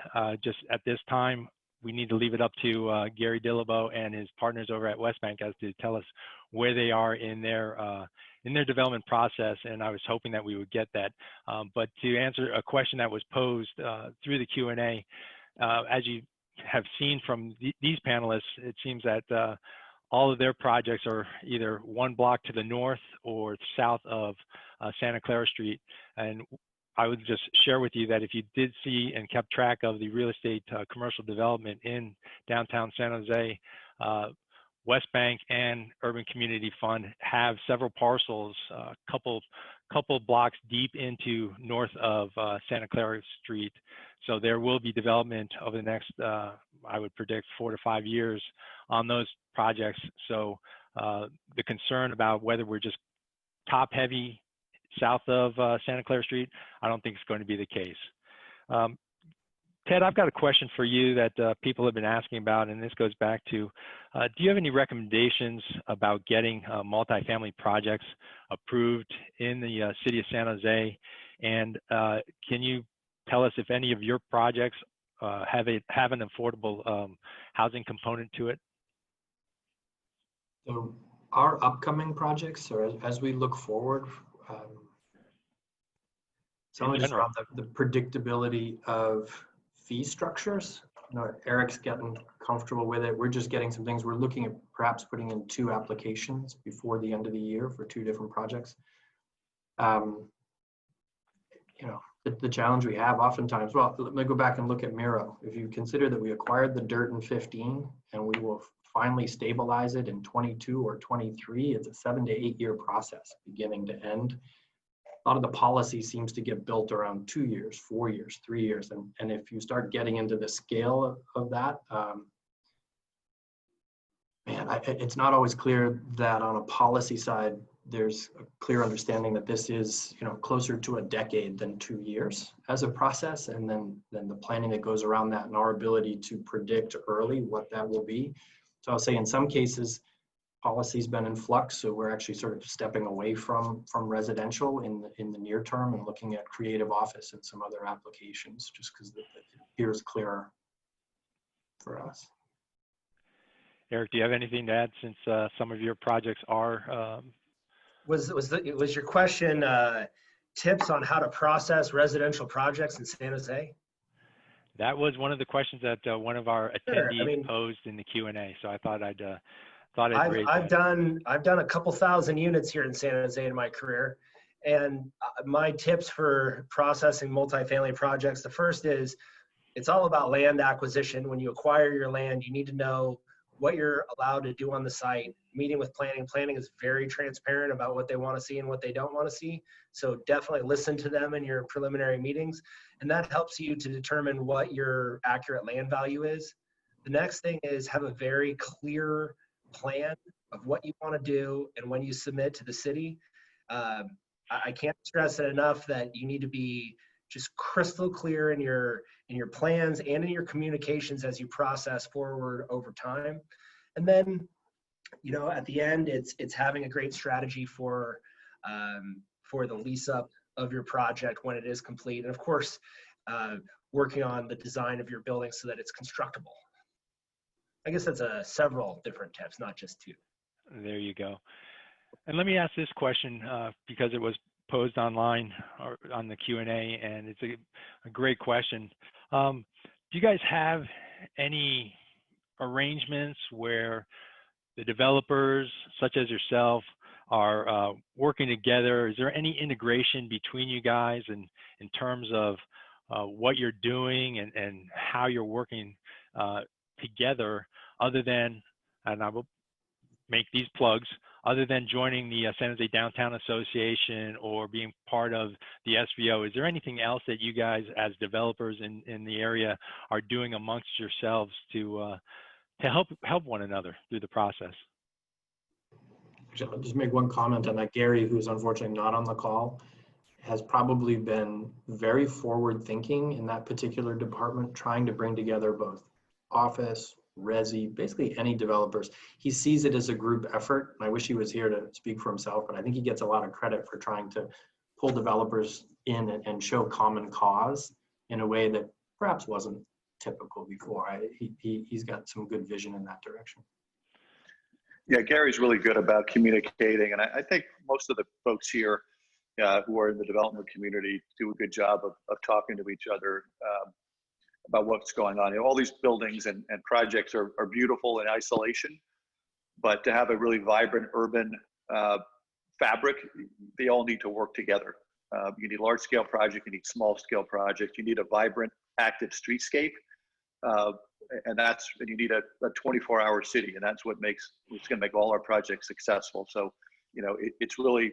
just at this time, we need to leave it up to Gary Dillabo and his partners over at West Bank as to tell us where they are in their development process. And I was hoping that we would get that. But to answer a question that was posed through the Q&A, as you have seen from these panelists, it seems that all of their projects are either one block to the north or south of Santa Clara Street. And I would just share with you that if you did see and kept track of the real estate commercial development in downtown San Jose, West Bank and Urban Community Fund have several parcels, couple blocks deep into north of Santa Clara Street. So there will be development over the next, I would predict, 4 to 5 years on those projects. So the concern about whether we're just top heavy south of Santa Clara Street, I don't think it's going to be the case. Ted, I've got a question for you that people have been asking about, and this goes back to, do you have any recommendations about getting multifamily projects approved in the city of San Jose? And can you tell us if any of your projects have an affordable housing component to it? So our upcoming projects, or as we look forward, some of just around the predictability of fee structures. You know, Eric's getting comfortable with it. We're just getting some things. We're looking at perhaps putting in 2 applications before the end of the year for 2 different projects. You know, the challenge we have oftentimes, well, let me go back and look at Miro. If you consider that we acquired the dirt in 15 and we will finally stabilize it in 22 or 23, it's a 7 to 8 year process beginning to end. A lot of the policy seems to get built around 2 years, 4 years, 3 years. And if you start getting into the scale of that, it's not always clear that on a policy side, there's a clear understanding that this is, you know, closer to a decade than 2 years as a process. And then the planning that goes around that and our ability to predict early what that will be. So I'll say in some cases, policy's been in flux, so we're actually sort of stepping away from residential in the near term and looking at creative office and some other applications, just because it appears clearer for us. Eric, do you have anything to add since some of your projects are? Was your question tips on how to process residential projects in San Jose? That was one of the questions that one of our attendees posed in the Q&A. So I thought I'd I've done a couple thousand units here in San Jose in my career, and my tips for processing multifamily projects, the first is it's all about land acquisition. When you acquire your land, you need to know what you're allowed to do on the site. Meeting with planning. Planning is very transparent about what they want to see and what they don't want to see. So definitely listen to them in your preliminary meetings, and that helps you to determine what your accurate land value is. The next thing is have a very clear plan of what you want to do, and when you submit to the city, I can't stress it enough that you need to be just crystal clear in your plans and in your communications as you process forward over time. And then, you know, at the end, it's having a great strategy for the lease up of your project when it is complete, and of course, working on the design of your building so that it's constructible. I guess that's several different tips, not just 2. There you go. And let me ask this question because it was posed online or on the Q&A, and it's a great question. Do you guys have any arrangements where the developers, such as yourself, are working together? Is there any integration between you guys in terms of what you're doing and how you're working together, other than, and I will make these plugs, other than joining the San Jose Downtown Association or being part of the SVO? Is there anything else that you guys as developers in the area are doing amongst yourselves to help one another through the process? Actually, I'll just make one comment on that. Gary, who's unfortunately not on the call, has probably been very forward thinking in that particular department, trying to bring together both office, resi, basically any developers. He sees it as a group effort. And I wish he was here to speak for himself, but I think he gets a lot of credit for trying to pull developers in and show common cause in a way that perhaps wasn't typical before. He's got some good vision in that direction. Yeah, Gary's really good about communicating, and I think most of the folks here who are in the development community do a good job of talking to each other about what's going on. You know, all these buildings and projects are beautiful in isolation, but to have a really vibrant urban fabric, they all need to work together. You need large scale project, you need small scale project, you need a vibrant, active streetscape, and you need a 24-hour city, and that's what it's going to make all our projects successful. So, you know, it's really,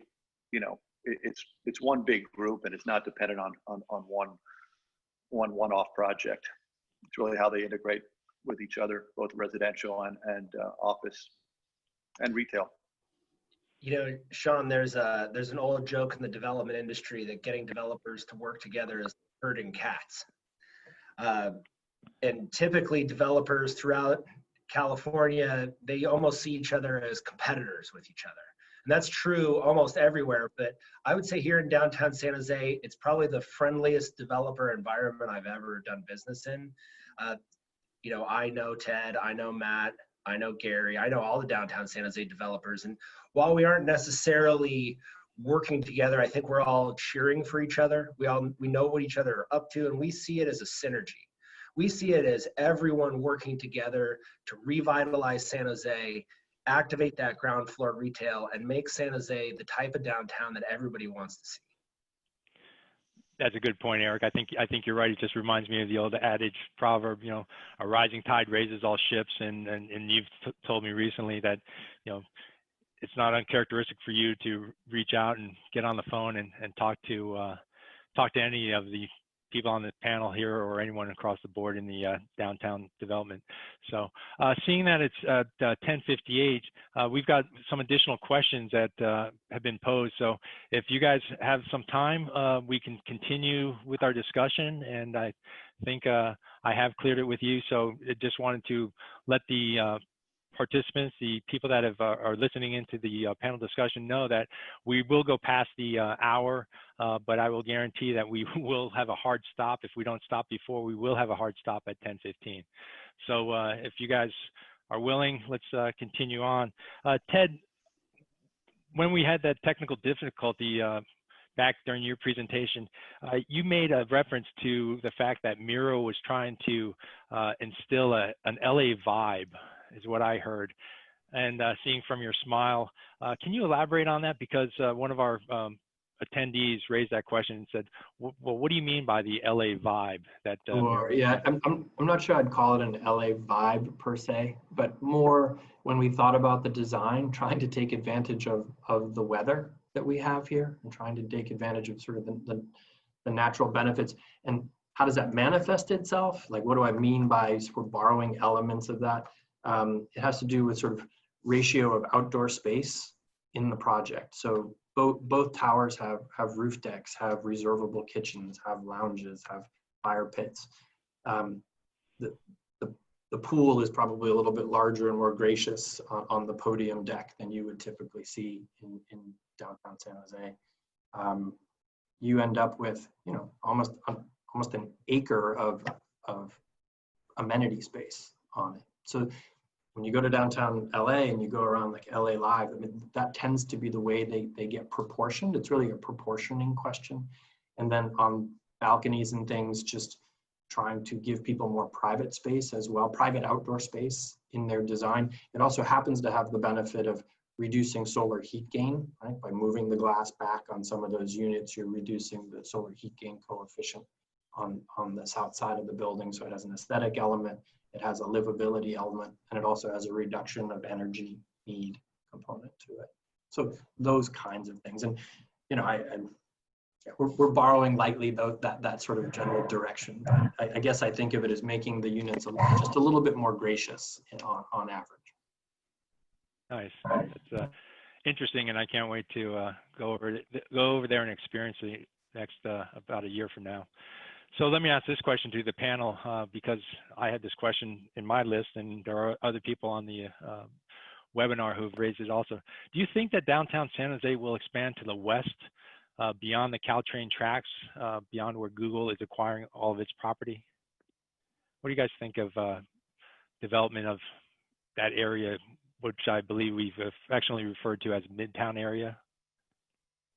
you know, it's one big group, and it's not dependent on one-off project. It's really how they integrate with each other, both residential and office and retail. You know, Sean, there's an old joke in the development industry that getting developers to work together is herding cats. And typically developers throughout California, they almost see each other as competitors with each other. And that's true almost everywhere, but I would say here in downtown San Jose, it's probably the friendliest developer environment I've ever done business in. You know, I know Ted, I know Matt, I know Gary, I know all the downtown San Jose developers. And while we aren't necessarily working together, I think we're all cheering for each other. We know what each other are up to, and we see it as a synergy. We see it as everyone working together to revitalize San Jose, activate that ground floor retail, and make San Jose the type of downtown that everybody wants to see. That's a good point, Eric. I think you're right. It just reminds me of the old adage proverb, you know, a rising tide raises all ships. And you've told me recently that, you know, it's not uncharacteristic for you to reach out and get on the phone and talk to any of the people on the panel here or anyone across the board in the downtown development. So seeing that it's 10:58, we've got some additional questions that have been posed. So if you guys have some time, we can continue with our discussion. And I think I have cleared it with you. So I just wanted to let the participants, the people that are listening into the panel discussion know that we will go past the hour, but I will guarantee that we will have a hard stop. If we don't stop before, we will have a hard stop at 10:15. So if you guys are willing, let's continue on. Ted, when we had that technical difficulty back during your presentation, you made a reference to the fact that Miro was trying to instill an LA vibe, is what I heard. And seeing from your smile, can you elaborate on that? Because one of our attendees raised that question and said, well, what do you mean by the LA vibe? Yeah, I'm not sure I'd call it an LA vibe per se, but more when we thought about the design, trying to take advantage of the weather that we have here and trying to take advantage of sort of the natural benefits. And how does that manifest itself? Like, what do I mean by sort of borrowing elements of that? It has to do with sort of ratio of outdoor space in the project. So both towers have roof decks, have reservable kitchens, have lounges, have fire pits. The pool is probably a little bit larger and more gracious on the podium deck than you would typically see in downtown San Jose. You end up with, you know, almost an acre of amenity space on it. So when you go to downtown LA and you go around like LA Live, I mean, that tends to be the way they get proportioned. It's really a proportioning question. And then on balconies and things, just trying to give people more private space as well, private outdoor space in their design. It also happens to have the benefit of reducing solar heat gain, right? By moving the glass back on some of those units, you're reducing the solar heat gain coefficient on the south side of the building. So it has an aesthetic element, it has a livability element, and it also has a reduction of energy need component to it. So those kinds of things. And, you know, we're borrowing lightly that sort of general direction. But I guess I think of it as making the units just a little bit more gracious on average. Nice. interesting, and I can't wait to go over there and experience it next about a year from now. So let me ask this question to the panel because I had this question in my list, and there are other people on the webinar who've raised it also. Do you think that downtown San Jose will expand to the west beyond the Caltrain tracks, beyond where Google is acquiring all of its property? What do you guys think of development of that area, which I believe we've affectionately referred to as Midtown area?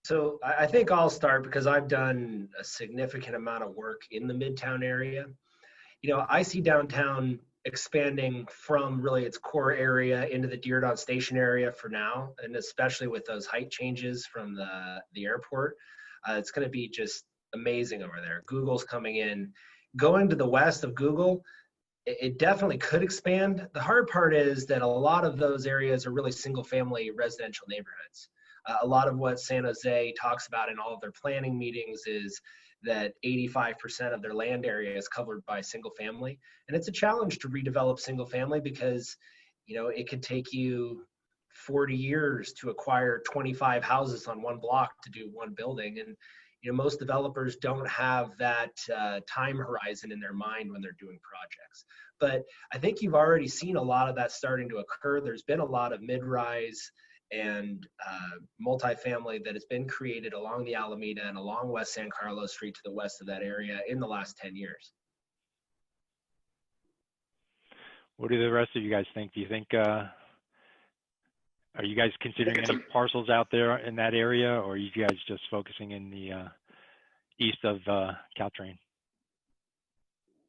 So I think I'll start because I've done a significant amount of work in the Midtown area. You know, I see downtown expanding from really its core area into the Diridon Station area for now, and especially with those height changes from the airport, it's going to be just amazing over there. Google's coming in. Going to the west of Google, it definitely could expand. The hard part is that a lot of those areas are really single-family residential neighborhoods. A lot of what San Jose talks about in all of their planning meetings is that 85% of their land area is covered by single family. And it's a challenge to redevelop single family because, you know, it could take you 40 years to acquire 25 houses on one block to do one building. And, you know, most developers don't have that time horizon in their mind when they're doing projects. But I think you've already seen a lot of that starting to occur. There's been a lot of mid-rise and multifamily that has been created along the Alameda and along West San Carlos Street to the west of that area in the last 10 years. What do the rest of you guys think? Do you think, are you guys considering any parcels out there in that area, or are you guys just focusing in the east of Caltrain?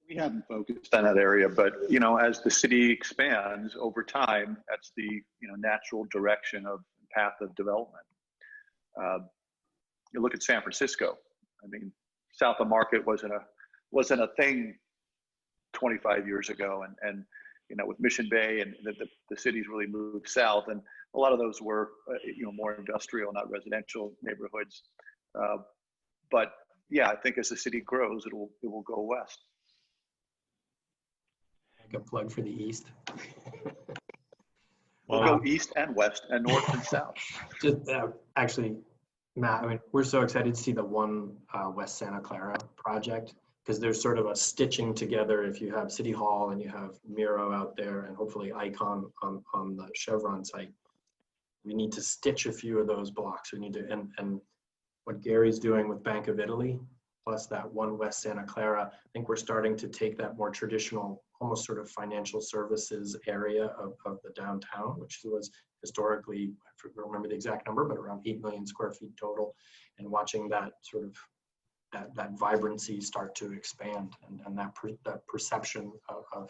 We haven't focused on that area, but you know, as the city expands over time, that's the natural direction of path of development. You look at San Francisco. I mean, South of Market wasn't a thing 25 years ago, and you know, with Mission Bay and the cities really moved south, and a lot of those were more industrial, not residential neighborhoods. But yeah, I think as the city grows, it will go west. A plug for the east. We'll go east and west and north and south. Just actually, Matt, I mean, we're so excited to see the one West Santa Clara project, because there's sort of a stitching together. If you have City Hall and you have Miro out there and hopefully Icon on the Chevron site, we need to stitch a few of those blocks. We need to, and what Gary's doing with Bank of Italy, plus that one West Santa Clara, I think we're starting to take that more traditional, almost sort of financial services area of the downtown, which was historically, I don't remember the exact number, but around 8 million square feet total, and watching that sort of, that vibrancy start to expand, and that perception of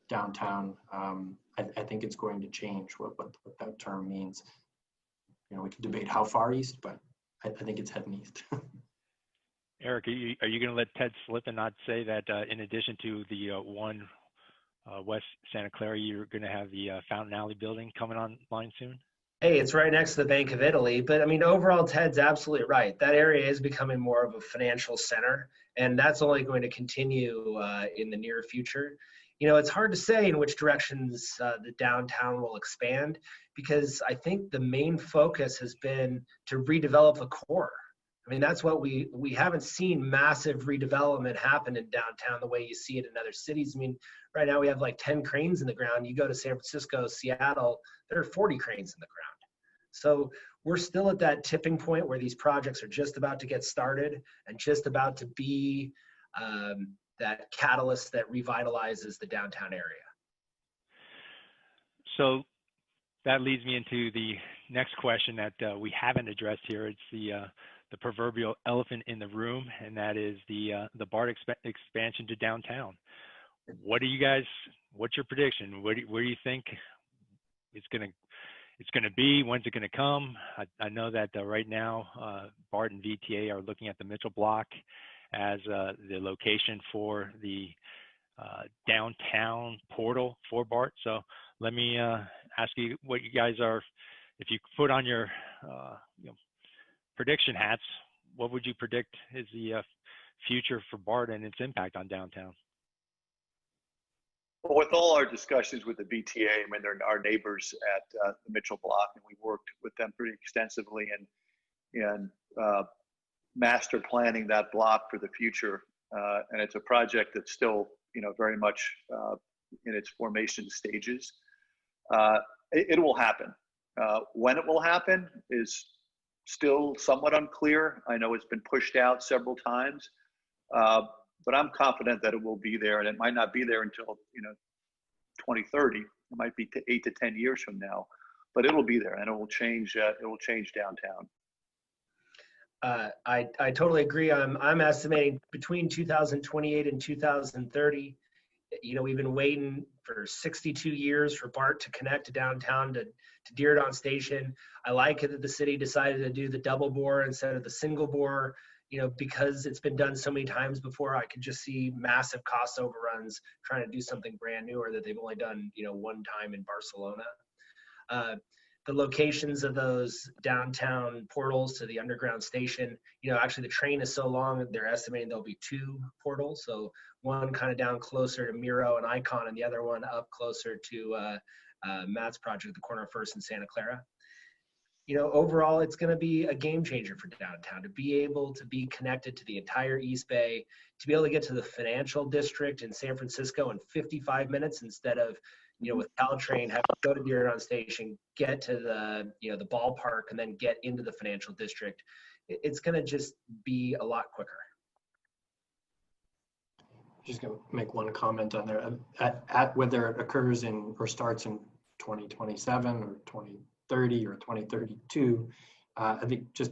downtown, I think it's going to change what that term means. You know, we can debate how far east, but I think it's heading east. Eric, are you going to let Ted slip and not say that in addition to the one West Santa Clara, you're going to have the Fountain Alley building coming online soon? Hey, it's right next to the Bank of Italy, but I mean, overall, Ted's absolutely right. That area is becoming more of a financial center, and that's only going to continue in the near future. You know, it's hard to say in which directions the downtown will expand, because I think the main focus has been to redevelop the core. I mean, that's what we haven't seen massive redevelopment happen in downtown the way you see it in other cities. I mean, right now we have like 10 cranes in the ground. You go to San Francisco, Seattle, there are 40 cranes in the ground. So we're still at that tipping point where these projects are just about to get started and just about to be that catalyst that revitalizes the downtown area. So that leads me into the next question that we haven't addressed here. It's the proverbial elephant in the room, and that is the BART expansion to downtown. What do you guys? What's your prediction? Where do you think it's going to be? When's it going to come? I know that right now BART and VTA are looking at the Mitchell block as the location for the downtown portal for BART. So let me ask you what you guys are, if you put on your prediction hats, what would you predict is the future for BART and its impact on downtown? Well, with all our discussions with the BTA, I mean, they're our neighbors at the Mitchell Block, and we worked with them pretty extensively and master planning that block for the future. And it's a project that's still, very much in its formation stages. It will happen. When it will happen is still somewhat unclear. I know it's been pushed out several times, but I'm confident that it will be there, and it might not be there until 2030. It might be 8 to 10 years from now, but it will be there, and it will change. It will change downtown. I totally agree. I'm estimating between 2028 and 2030. We've been waiting for 62 years for BART to connect to downtown to Dearborn Station. I like it that the city decided to do the double bore instead of the single bore, because it's been done so many times before. I could just see massive cost overruns trying to do something brand new, or that they've only done, one time in Barcelona. The locations of those downtown portals to the underground station, actually the train is so long that they're estimating there'll be 2 portals. So one kind of down closer to Miro and Icon, and the other one up closer to Matt's project, the corner of First and Santa Clara. Overall, it's going to be a game changer for downtown to be able to be connected to the entire East Bay, to be able to get to the financial district in San Francisco in 55 minutes instead of, with Caltrain, have to go to Dearborn Station, get to the, the ballpark, and then get into the financial district. It's going to just be a lot quicker. Just going to make one comment on there. At whether it occurs in or starts in 2027 or 2030 or 2032, I think just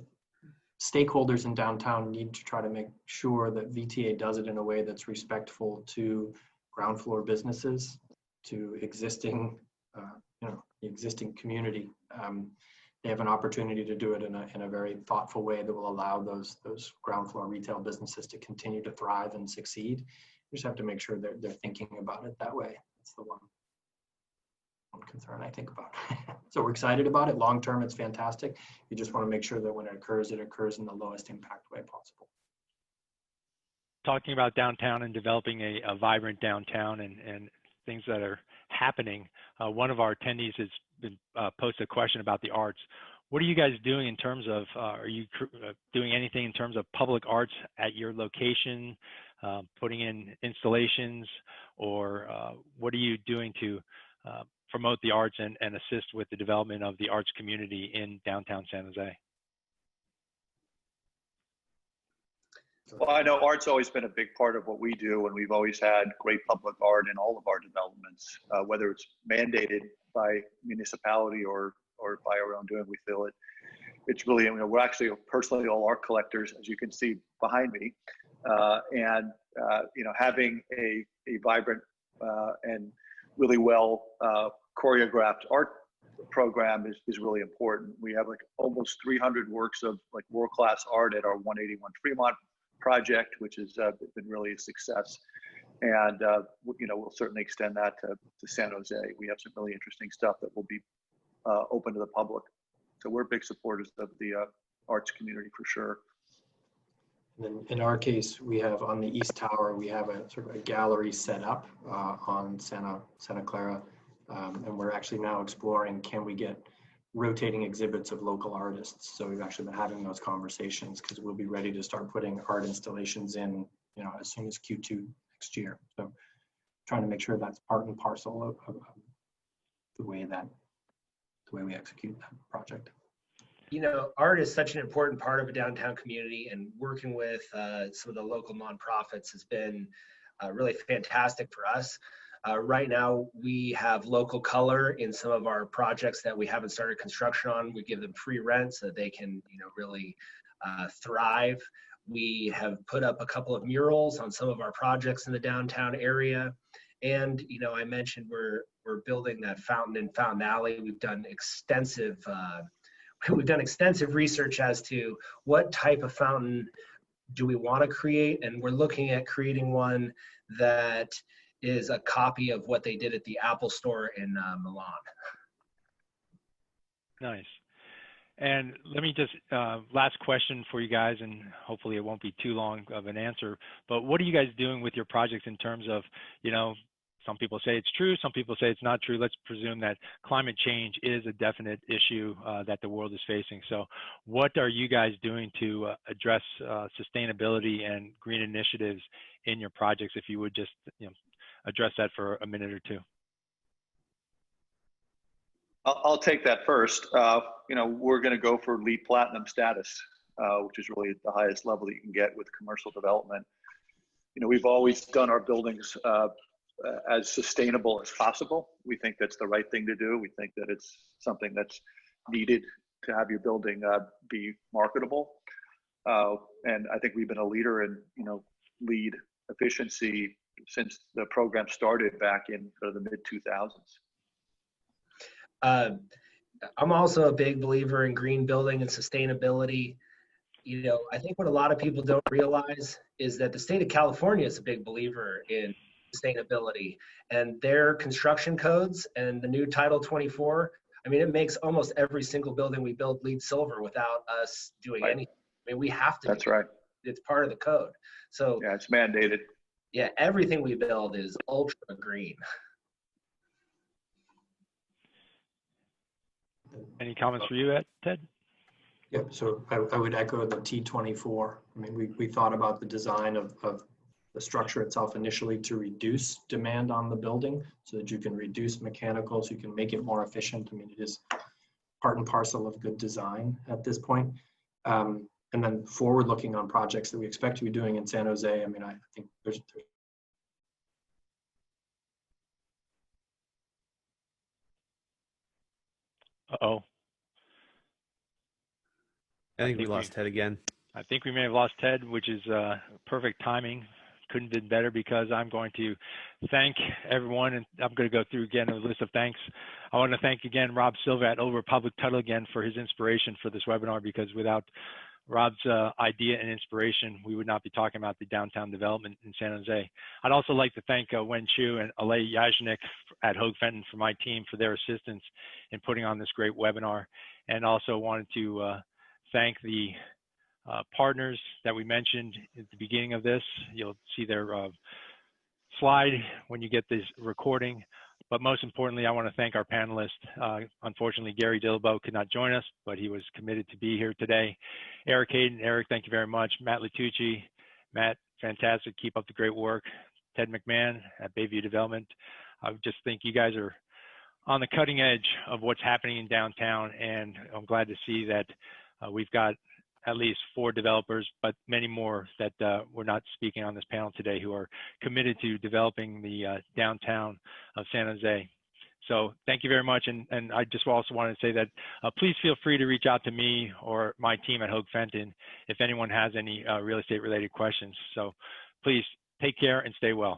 stakeholders in downtown need to try to make sure that VTA does it in a way that's respectful to ground floor businesses, to existing, the existing community. They have an opportunity to do it in a very thoughtful way that will allow those ground floor retail businesses to continue to thrive and succeed. You just have to make sure they're thinking about it that way. That's the one concern I think about. So we're excited about it. Long term, it's fantastic. You just want to make sure that when it occurs in the lowest impact way possible. Talking about downtown and developing a vibrant downtown and things that are happening, one of our attendees has been posted a question about the arts. What are you guys doing in terms of, are you doing anything in terms of public arts at your location, putting in installations, or what are you doing to promote the arts and assist with the development of the arts community in downtown San Jose? Well, I know art's always been a big part of what we do, and we've always had great public art in all of our developments, whether it's mandated by municipality or by our own doing. We feel it. It's really, we're actually personally all art collectors, as you can see behind me, and having a vibrant and really well choreographed art program is really important. We have like almost 300 works of like world-class art at our 181 Fremont project, which has been really a success. And we'll certainly extend that to San Jose. We have some really interesting stuff that will be open to the public. So we're big supporters of the arts community for sure. And then in our case, we have on the East Tower, we have a sort of a gallery set up on Santa Clara. And we're actually now exploring, can we get rotating exhibits of local artists? So we've actually been having those conversations because we'll be ready to start putting art installations in, as soon as Q2 next year. So trying to make sure that's part and parcel of the way we execute that project. Art is such an important part of a downtown community, and working with some of the local nonprofits has been really fantastic for us. Right now, we have local color in some of our projects that we haven't started construction on. We give them free rent so that they can, really thrive. We have put up a couple of murals on some of our projects in the downtown area. And, I mentioned we're building that fountain in Fountain Alley. We've done extensive research as to what type of fountain do we want to create, and we're looking at creating one that is a copy of what they did at the Apple Store in Milan. Nice. And let me just, last question for you guys, and hopefully it won't be too long of an answer, but what are you guys doing with your projects in terms of, some people say it's true, some people say it's not true. Let's presume that climate change is a definite issue that the world is facing. So what are you guys doing to address sustainability and green initiatives in your projects? If you would just address that for a minute or two. I'll take that first. We're going to go for LEED Platinum status, which is really the highest level that you can get with commercial development. We've always done our buildings as sustainable as possible. We think that's the right thing to do. We think that it's something that's needed to have your building be marketable. And I think we've been a leader in, LEED efficiency since the program started back in the mid 2000s. I'm also a big believer in green building and sustainability. I think what a lot of people don't realize is that the state of California is a big believer in sustainability, and their construction codes and the new Title 24, it makes almost every single building we build LEED Silver without us doing anything. We have to. That's right. It's part of the code. So yeah, it's mandated. Yeah, everything we build is ultra green. Any comments for you, Ted? Yep, so I would echo the T24. We thought about the design of the structure itself initially to reduce demand on the building so that you can reduce mechanicals, you can make it more efficient. It is part and parcel of good design at this point. And then forward looking on projects that we expect to be doing in San Jose, I think there's Uh-oh. I think we lost Ted again. I think we may have lost Ted, which is perfect timing. Couldn't have been better, because I'm going to thank everyone, and I'm going to go through again a list of thanks. I want to thank again Rob Silva at Over Public Title again for his inspiration for this webinar, because without Rob's idea and inspiration, we would not be talking about the downtown development in San Jose. I'd also like to thank Wen Chu and Alay Yajnik at Hoge Fenton for my team for their assistance in putting on this great webinar, and also wanted to thank the partners that we mentioned at the beginning of this. You'll see their slide when you get this recording. But most importantly, I want to thank our panelists. Unfortunately, Gary Dillabo could not join us, but he was committed to be here today. Eric Hayden, Eric, thank you very much. Matt Latucci, Matt, fantastic. Keep up the great work. Ted McMahon at Bayview Development. I just think you guys are on the cutting edge of what's happening in downtown, and I'm glad to see that we've got at least 4 developers, but many more that we're not speaking on this panel today, who are committed to developing the downtown of San Jose. So thank you very much. And I just also wanted to say that please feel free to reach out to me or my team at Hoge Fenton if anyone has any real estate related questions. So please take care and stay well.